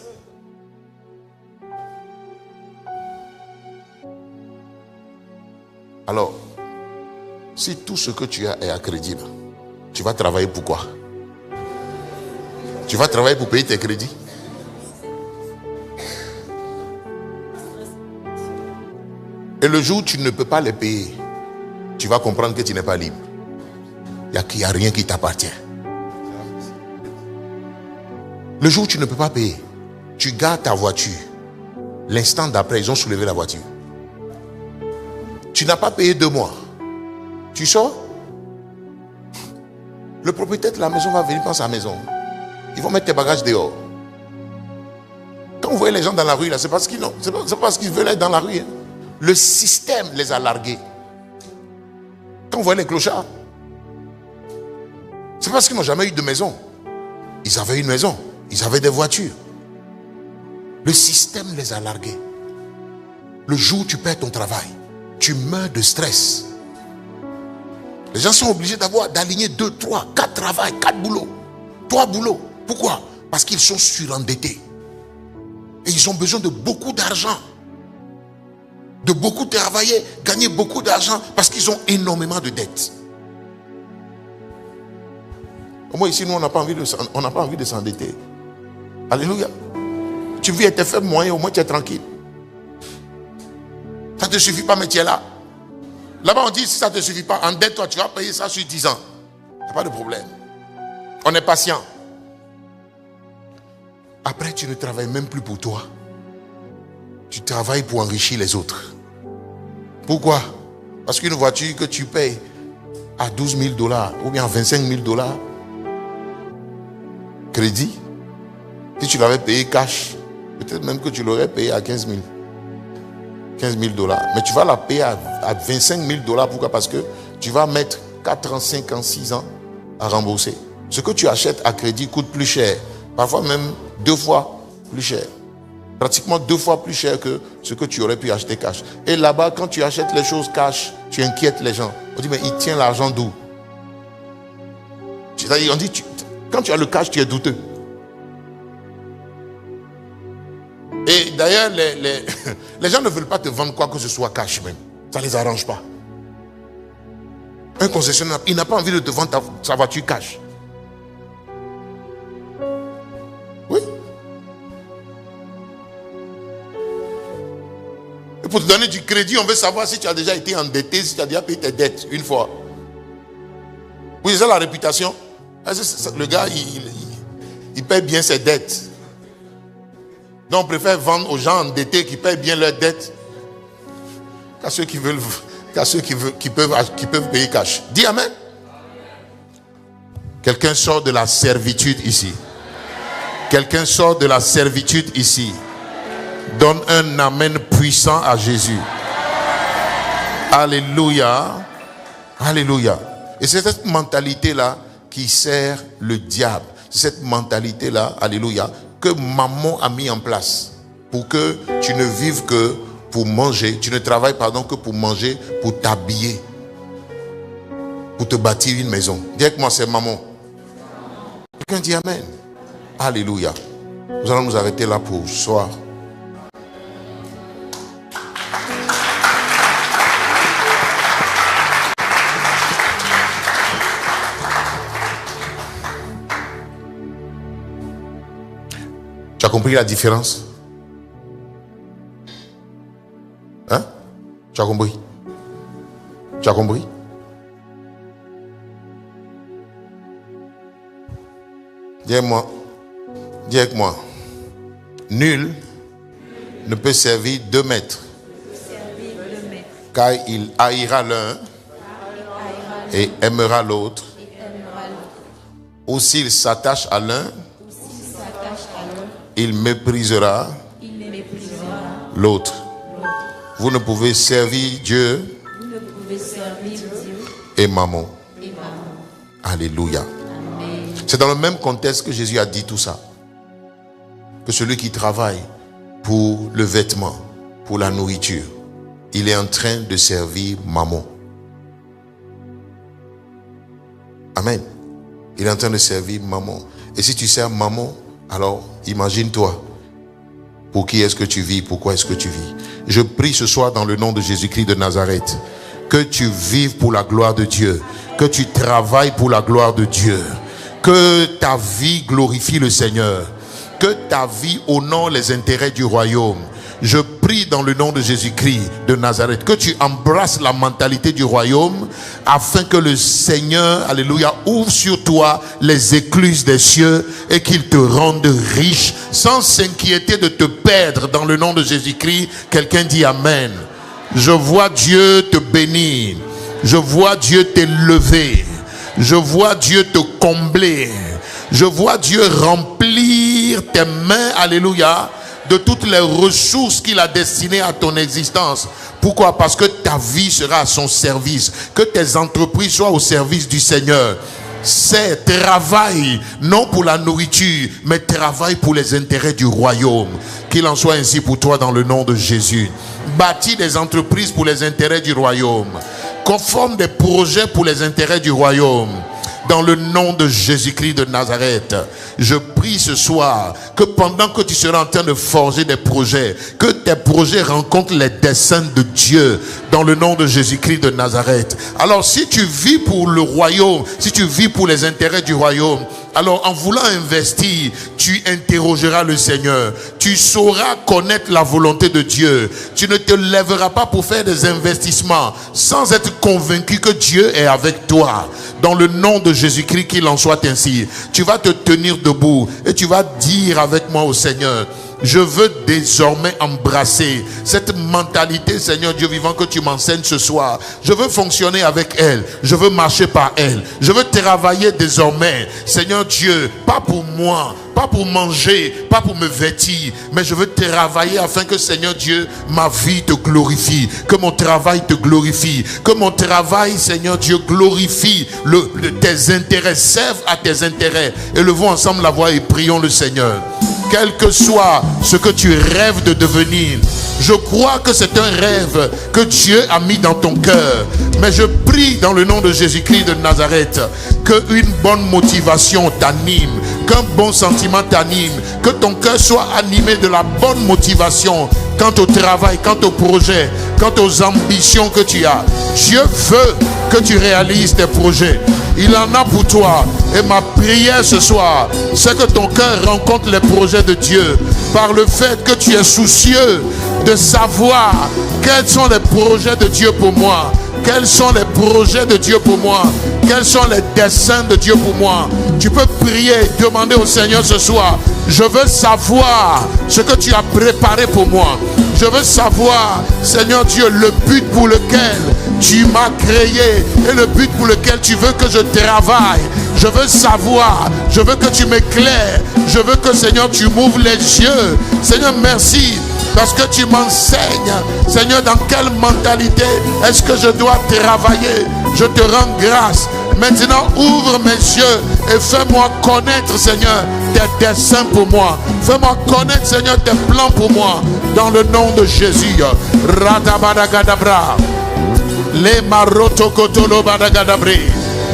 Alors, si tout ce que tu as est à crédit, là, tu vas travailler pour quoi? Tu vas travailler pour payer tes crédits? Et le jour où tu ne peux pas les payer, tu vas comprendre que tu n'es pas libre. Il n'y a rien qui t'appartient. Le jour où tu ne peux pas payer, tu gardes ta voiture. L'instant d'après, ils ont soulevé la voiture. Tu n'as pas payé 2 mois. Tu sors. Le propriétaire de la maison va venir dans sa maison. Ils vont mettre tes bagages dehors. Quand vous voyez les gens dans la rue, là, c'est parce qu'ils veulent être dans la rue. Hein. Le système les a largués. Quand vous voyez les clochards, c'est parce qu'ils n'ont jamais eu de maison. Ils avaient une maison. Ils avaient des voitures. Le système les a largués. Le jour où tu perds ton travail, tu meurs de stress. Les gens sont obligés d'aligner 2, 3, 4 travails, 4 boulots, 3 boulots. Pourquoi? Parce qu'ils sont surendettés. Et ils ont besoin de beaucoup d'argent. De beaucoup travailler, gagner beaucoup d'argent parce qu'ils ont énormément de dettes. Moi ici, nous, on n'a pas envie de s'endetter. Alléluia. Tu vis avec tes faibles moyens, au moins tu es tranquille. Ça ne te suffit pas, mais tu es là. Là-bas, on dit, si ça ne te suffit pas, endette-toi, tu vas payer ça sur 10 ans. Il n'y a pas de problème. On est patient. Après, tu ne travailles même plus pour toi. Tu travailles pour enrichir les autres. Pourquoi? Parce qu'une voiture que tu payes à 12 000 $ ou bien à 25 000 $, crédit, si tu l'avais payé cash, peut-être même que tu l'aurais payé à 15 000 $. Mais tu vas la payer à 25 000 $. Pourquoi? Parce que tu vas mettre 4 ans, 5 ans, 6 ans à rembourser. Ce que tu achètes à crédit coûte plus cher. Parfois même 2 fois plus cher. Pratiquement 2 fois plus cher que ce que tu aurais pu acheter cash. Et là-bas, quand tu achètes les choses cash, tu inquiètes les gens. On dit, mais il tient l'argent d'où? On dit, quand tu as le cash, tu es douteux. Et d'ailleurs, les gens ne veulent pas te vendre quoi que ce soit cash même. Ça ne les arrange pas. Un concessionnaire, il n'a pas envie de te vendre sa voiture cash. Oui. Et pour te donner du crédit, on veut savoir si tu as déjà été endetté, si tu as déjà payé tes dettes une fois. Oui, c'est la réputation. Le gars, il paye bien ses dettes. Donc on préfère vendre aux gens endettés qui payent bien leurs dettes qu'à ceux qui peuvent payer cash. Dis amen. Quelqu'un sort de la servitude ici. Quelqu'un sort de la servitude ici. Donne un amen puissant à Jésus. Alléluia. Alléluia. Et c'est cette mentalité-là qui sert le diable. C'est cette mentalité-là, alléluia, que maman a mis en place pour que tu ne vives que pour manger, tu ne travailles que pour manger, pour t'habiller, pour te bâtir une maison. Dis avec moi, c'est maman. Quelqu'un dit amen. Alléluia. Nous allons nous arrêter là pour ce soir. Tu as compris la différence? Hein? Tu as compris? Tu as compris? Dis avec moi. Nul ne peut servir 2 maîtres. Car il haïra l'un et aimera l'autre. Ou s'il s'attache à l'un, il méprisera l'autre. Vous ne pouvez servir Dieu et maman. Alléluia. Amen. C'est dans le même contexte que Jésus a dit tout ça. Que celui qui travaille pour le vêtement, pour la nourriture, il est en train de servir maman. Amen. Il est en train de servir maman. Et si tu sers maman, alors imagine-toi. Pour qui est-ce que tu vis? Pourquoi est-ce que tu vis? Je prie ce soir dans le nom de Jésus-Christ de Nazareth, que tu vives pour la gloire de Dieu, que tu travailles pour la gloire de Dieu, que ta vie glorifie le Seigneur, que ta vie honore les intérêts du royaume. Je prie dans le nom de Jésus-Christ de Nazareth, que tu embrasses la mentalité du royaume, afin que le Seigneur, alléluia, ouvre sur toi les écluses des cieux et qu'il te rende riche sans s'inquiéter de te perdre dans le nom de Jésus-Christ. Quelqu'un dit amen. Je vois Dieu te bénir. Je vois Dieu t'élever. Je vois Dieu te combler. Je vois Dieu remplir tes mains, alléluia, de toutes les ressources qu'il a destinées à ton existence. Pourquoi? Parce que ta vie sera à son service. Que tes entreprises soient au service du Seigneur. c'est travail, non pour la nourriture, mais travail pour les intérêts du royaume. Qu'il en soit ainsi pour toi dans le nom de Jésus. Bâtis des entreprises pour les intérêts du royaume. Conforme des projets pour les intérêts du royaume. Dans le nom de Jésus-Christ de Nazareth, je prie ce soir que pendant que tu seras en train de forger des projets, que tes projets rencontrent les desseins de Dieu dans le nom de Jésus-Christ de Nazareth. Alors si tu vis pour le royaume, si tu vis pour les intérêts du royaume, alors en voulant investir, tu interrogeras le Seigneur. Tu sauras connaître la volonté de Dieu. Tu ne te lèveras pas pour faire des investissements sans être convaincu que Dieu est avec toi. Dans le nom de Jésus-Christ, qu'il en soit ainsi. Tu vas te tenir debout et tu vas dire avec moi au Seigneur: je veux désormais embrasser cette mentalité, Seigneur Dieu vivant, que tu m'enseignes ce soir. Je veux fonctionner avec elle. Je veux marcher par elle. Je veux travailler désormais, Seigneur Dieu, pas pour moi, pas pour manger, pas pour me vêtir, mais je veux travailler afin que, Seigneur Dieu, ma vie te glorifie, que mon travail te glorifie, que mon travail, Seigneur Dieu, glorifie tes intérêts, serve à tes intérêts. Élevons ensemble la voix et prions le Seigneur. Quel que soit ce que tu rêves de devenir, je crois que c'est un rêve que Dieu a mis dans ton cœur. Mais je prie dans le nom de Jésus-Christ de Nazareth qu'une bonne motivation t'anime, qu'un bon sentiment t'anime, que ton cœur soit animé de la bonne motivation quant au travail, quant au projet, quant aux ambitions que tu as. Dieu veut que tu réalises tes projets. Il en a pour toi. Et ma prière ce soir, c'est que ton cœur rencontre les projets de Dieu par le fait que tu es soucieux de savoir quels sont les projets de Dieu pour moi. Quels sont les projets de Dieu pour moi? Quels sont les desseins de Dieu pour moi? Tu peux prier et demander au Seigneur ce soir: je veux savoir ce que tu as préparé pour moi. Je veux savoir, Seigneur Dieu, le but pour lequel tu m'as créé et le but pour lequel tu veux que je travaille. Je veux savoir, je veux que tu m'éclaires. Je veux que, Seigneur, tu m'ouvres les yeux. Seigneur, merci parce que tu m'enseignes, Seigneur, dans quelle mentalité est-ce que je dois travailler. Je te rends grâce. Maintenant, ouvre mes yeux et fais-moi connaître, Seigneur, tes desseins pour moi. Fais-moi connaître, Seigneur, tes plans pour moi. Dans le nom de Jésus. Radabadagadabra. Les marotokotolo badagadabre.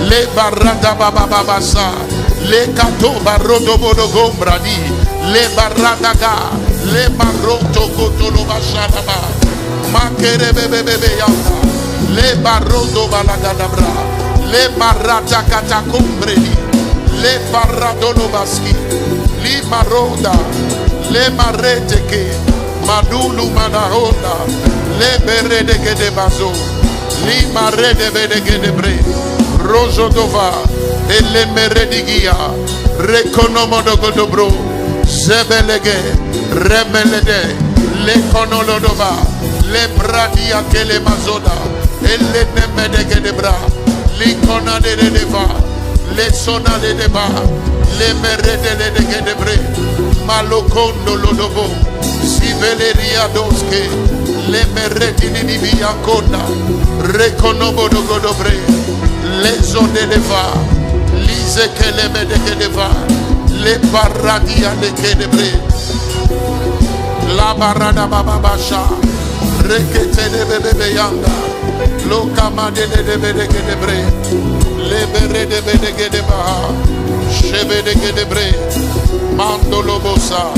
Les baradabababasa. Les kato barodobodogombradi. Les baradaga. Les marotokotolo bashadaba. Makerebebebebe yanda. Les barodobalagadabra. Les maratakatakumbredi. Les baradolobaski. Les maroda. Les mareteke. Madulu manahonda. Les beredeke de bazo. Les maredebedeke de bre. Rojodova. Et les meredigia. Rekonomodogodobro. Zebelege. Remelede. Les konolodoba. Les bradia que les mazoda. Et les nemedeke de bra. Les kona de deba. Les sona de deba. Les merede de bre. Malokondo lodobo. Siveleria doske. Les meredi di bianconda. Rekonobo dogodobre. Les odeleva. Lise que les medeke deva. Les paradia de kedebre. La barada bababasha. Rekete de bebe yanda. Lokama de bedeke debre. Le bere de bedeke deba. Chebe de kedebre. Mandolo bosa.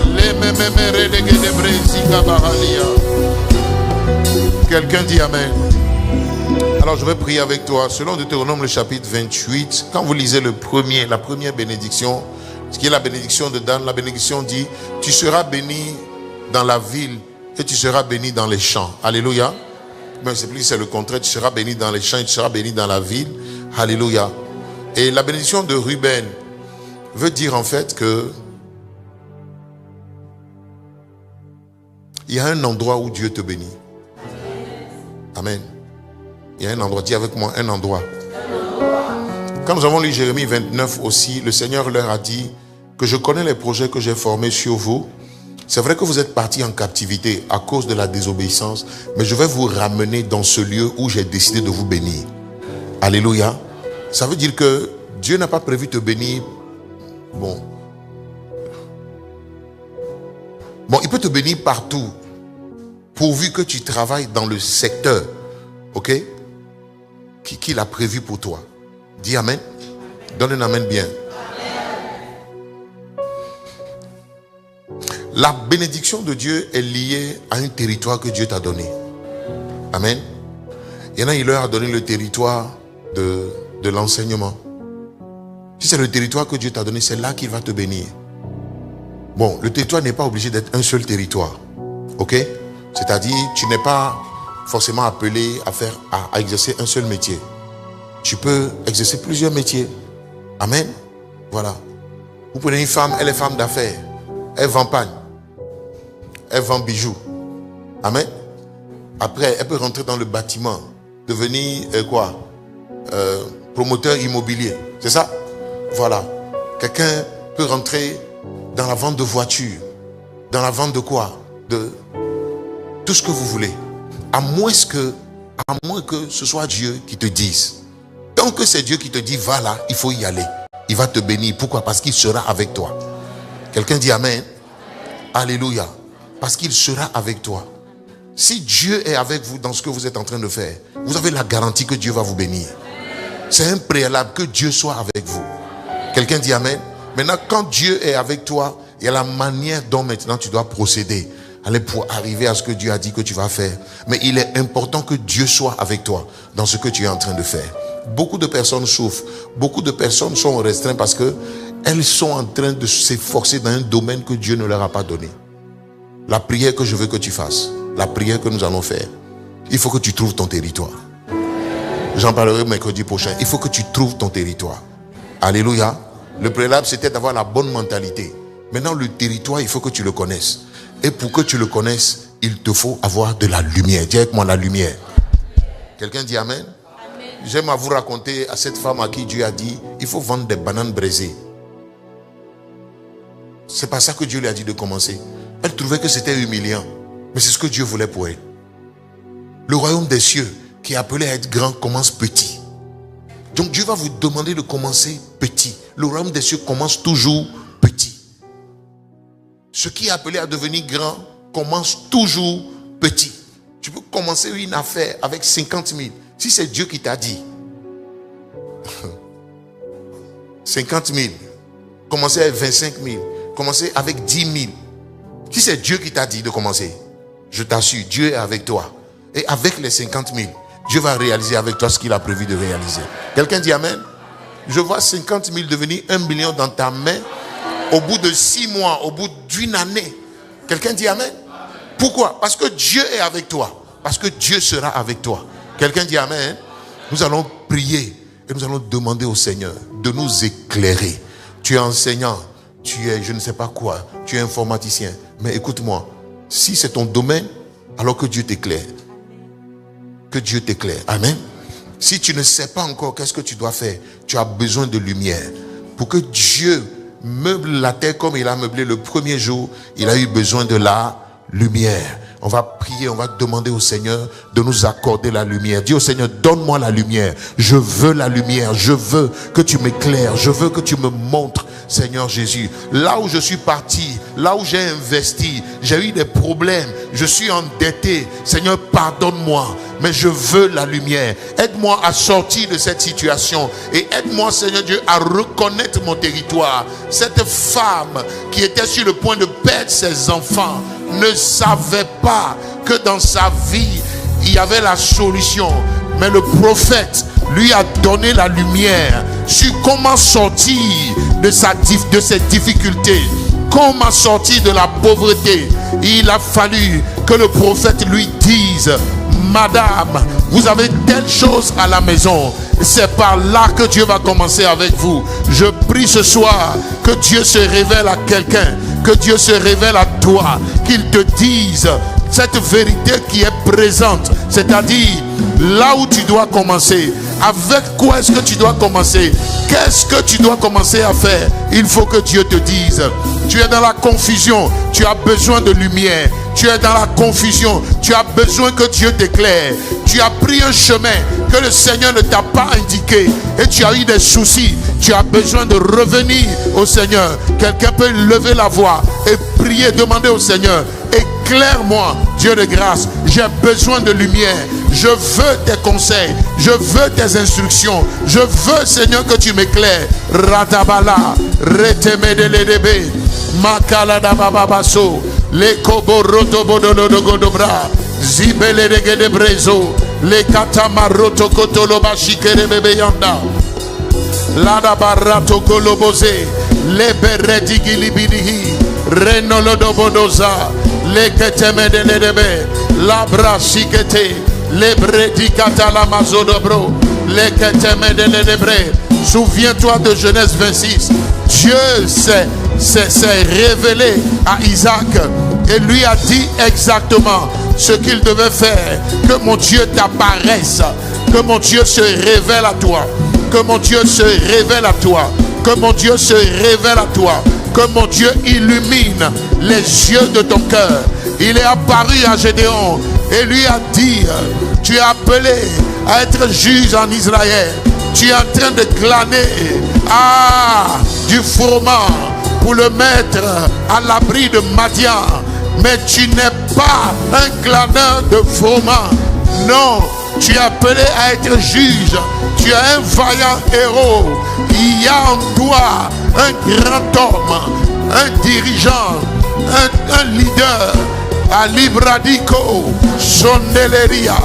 Le mememere de kedebre. Zika bahalia. Quelqu'un dit Amen. Alors je vais prier avec toi. Selon Deutéronome le chapitre 28, quand vous lisez la première bénédiction, ce qui est la bénédiction de Dan, la bénédiction dit: tu seras béni dans la ville et tu seras béni dans les champs. Alléluia. Mais c'est le contraire, tu seras béni dans les champs et tu seras béni dans la ville. Alléluia. Et la bénédiction de Ruben veut dire en fait que il y a un endroit où Dieu te bénit. Amen. Il y a un endroit, dis avec moi, un endroit. Quand nous avons lu Jérémie 29 aussi, le Seigneur leur a dit que je connais les projets que j'ai formés sur vous. C'est vrai que vous êtes partis en captivité à cause de la désobéissance, mais je vais vous ramener dans ce lieu où j'ai décidé de vous bénir. Alléluia. Ça veut dire que Dieu n'a pas prévu te bénir. Bon, il peut te bénir partout, pourvu que tu travailles dans le secteur, ok, qu'il a prévu pour toi. Dis amen. Donne un amen bien. La bénédiction de Dieu est liée à un territoire que Dieu t'a donné. Amen. Il y en a, il leur a donné le territoire de l'enseignement. Si c'est le territoire que Dieu t'a donné, c'est là qu'il va te bénir. Bon, le territoire n'est pas obligé d'être un seul territoire. Ok? C'est-à-dire, tu n'es pas forcément appelé à exercer un seul métier. Tu peux exercer plusieurs métiers. Amen. Voilà. Vous prenez une femme, elle est femme d'affaires. Elle vend pagne. Elle vend bijoux. Amen. Après, elle peut rentrer dans le bâtiment. Devenir promoteur immobilier. C'est ça? Voilà. Quelqu'un peut rentrer dans la vente de voitures. Dans la vente de quoi? De tout ce que vous voulez. À moins que ce soit Dieu qui te dise. Tant que c'est Dieu qui te dit va là, il faut y aller. Il va te bénir. Pourquoi? Parce qu'il sera avec toi. Quelqu'un dit amen. Alléluia. Parce qu'il sera avec toi. Si Dieu est avec vous dans ce que vous êtes en train de faire, vous avez la garantie que Dieu va vous bénir. C'est un préalable que Dieu soit avec vous. Quelqu'un dit amen. Maintenant, quand Dieu est avec toi, il y a la manière dont maintenant tu dois procéder. Aller pour arriver à ce que Dieu a dit que tu vas faire. Mais il est important que Dieu soit avec toi dans ce que tu es en train de faire. Beaucoup de personnes souffrent. Beaucoup de personnes sont restreintes parce que elles sont en train de s'efforcer dans un domaine que Dieu ne leur a pas donné. La prière que je veux que tu fasses, la prière que nous allons faire, il faut que tu trouves ton territoire. J'en parlerai mercredi prochain. Il faut que tu trouves ton territoire. Alléluia. Le préalable, c'était d'avoir la bonne mentalité. Maintenant, le territoire, il faut que tu le connaisses. Et pour que tu le connaisses, il te faut avoir de la lumière. Dis avec moi la lumière. Quelqu'un dit amen? J'aime à vous raconter à cette femme à qui Dieu a dit, il faut vendre des bananes braisées. C'est pas ça que Dieu lui a dit de commencer. Elle trouvait que c'était humiliant. Mais c'est ce que Dieu voulait pour elle. Le royaume des cieux, qui est appelé à être grand, commence petit. Donc Dieu va vous demander de commencer petit. Le royaume des cieux commence toujours petit. Ce qui est appelé à devenir grand commence toujours petit. Tu peux commencer une affaire avec 50 000. Si c'est Dieu qui t'a dit 50 000, commencez avec 25 000, commencez avec 10 000. Si c'est Dieu qui t'a dit de commencer, je t'assure, Dieu est avec toi. Et avec les 50 000, Dieu va réaliser avec toi ce qu'il a prévu de réaliser. Quelqu'un dit amen? Je vois 50 000 devenir 1 million dans ta main au bout de 6 mois, au bout d'une année. Quelqu'un dit amen? Pourquoi? Parce que Dieu est avec toi. Parce que Dieu sera avec toi. Quelqu'un dit amen? Nous allons prier et nous allons demander au Seigneur de nous éclairer. Tu es enseignant, tu es je ne sais pas quoi, tu es informaticien. Mais écoute-moi, si c'est ton domaine, alors que Dieu t'éclaire. Que Dieu t'éclaire. Amen. Si tu ne sais pas encore qu'est-ce que tu dois faire, tu as besoin de lumière. Pour que Dieu meuble la terre comme il a meublé le premier jour, il a eu besoin de la lumière. On va prier, on va demander au Seigneur de nous accorder la lumière. Dis au Seigneur, donne-moi la lumière. Je veux la lumière. Je veux que tu m'éclaires. Je veux que tu me montres, Seigneur Jésus. Là où je suis parti, là où j'ai investi, j'ai eu des problèmes. Je suis endetté. Seigneur, pardonne-moi. Mais je veux la lumière. Aide-moi à sortir de cette situation. Et aide-moi, Seigneur Dieu, à reconnaître mon territoire. Cette femme qui était sur le point de perdre ses enfants ne savait pas que dans sa vie, il y avait la solution. Mais le prophète lui a donné la lumière sur comment sortir de ses difficultés. Comment sortir de la pauvreté. Il a fallu que le prophète lui dise: Madame, vous avez telle chose à la maison. C'est par là que Dieu va commencer avec vous. Je prie ce soir que Dieu se révèle à quelqu'un, que Dieu se révèle à toi, qu'il te dise cette vérité qui est présente, c'est-à-dire là où tu dois commencer. Avec quoi est-ce que tu dois commencer? Qu'est-ce que tu dois commencer à faire? Il faut que Dieu te dise. Tu es dans la confusion, tu as besoin de lumière. Tu es dans la confusion, tu as besoin que Dieu t'éclaire. tu as pris un chemin que le Seigneur ne t'a pas indiqué et tu as eu des soucis, tu as besoin de revenir au Seigneur. Quelqu'un peut lever la voix et prier, demander au Seigneur: éclaire-moi, Dieu de grâce, j'ai besoin de lumière. Je veux tes conseils, je veux tes instructions, je veux, Seigneur, que tu m'éclaires. Ratabala, retemedeledebe, makalada bababaso, le koboroto bodologodobra, zibele de brezo, le katamaroto kotoloba shikere bebe yanda, lada barato kolobose, le bereti gilibinihi, renolodobodoza, le ketemedeledebe, labra shikete, les bredi katala mazodobro, les keteme de l'énébré. Souviens-toi de Genèse 26. Dieu s'est révélé à Isaac et lui a dit exactement ce qu'il devait faire. Que mon Dieu t'apparaisse, que mon Dieu se révèle à toi, que mon Dieu se révèle à toi, que mon Dieu se révèle à toi, que mon Dieu illumine les yeux de ton cœur. Il est apparu à Gédéon et lui a dit: tu es appelé à être juge en Israël. Tu es en train de glaner du froment pour le mettre à l'abri de Madian. Mais tu n'es pas un glaneur de froment. Non, tu es appelé à être juge. Tu es un vaillant héros. Il y a en toi un grand homme, un dirigeant, un leader. A Libradico, Sondeleria,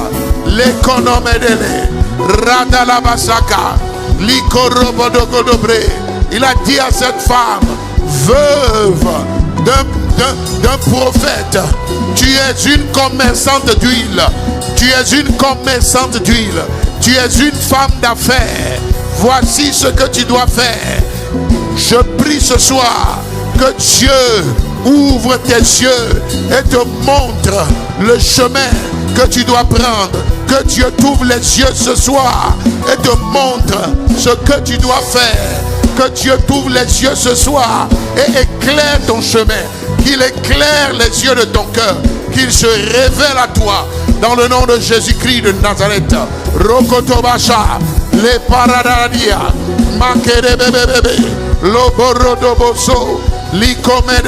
l'Economedele, Radalabasaka, Likorobodogodobre. Il a dit à cette femme, veuve d'un prophète: tu es une commerçante d'huile. Tu es une commerçante d'huile. Tu es une femme d'affaires. Voici ce que tu dois faire. Je prie ce soir que Dieu ouvre tes yeux et te montre le chemin que tu dois prendre. Que Dieu t'ouvre les yeux ce soir et te montre ce que tu dois faire. Que Dieu t'ouvre les yeux ce soir et éclaire ton chemin. Qu'il éclaire les yeux de ton cœur. Qu'il se révèle à toi. Dans le nom de Jésus-Christ de Nazareth. Rokotobasha, les paradadia, makere bebe bebe, loborodoboso, likomede.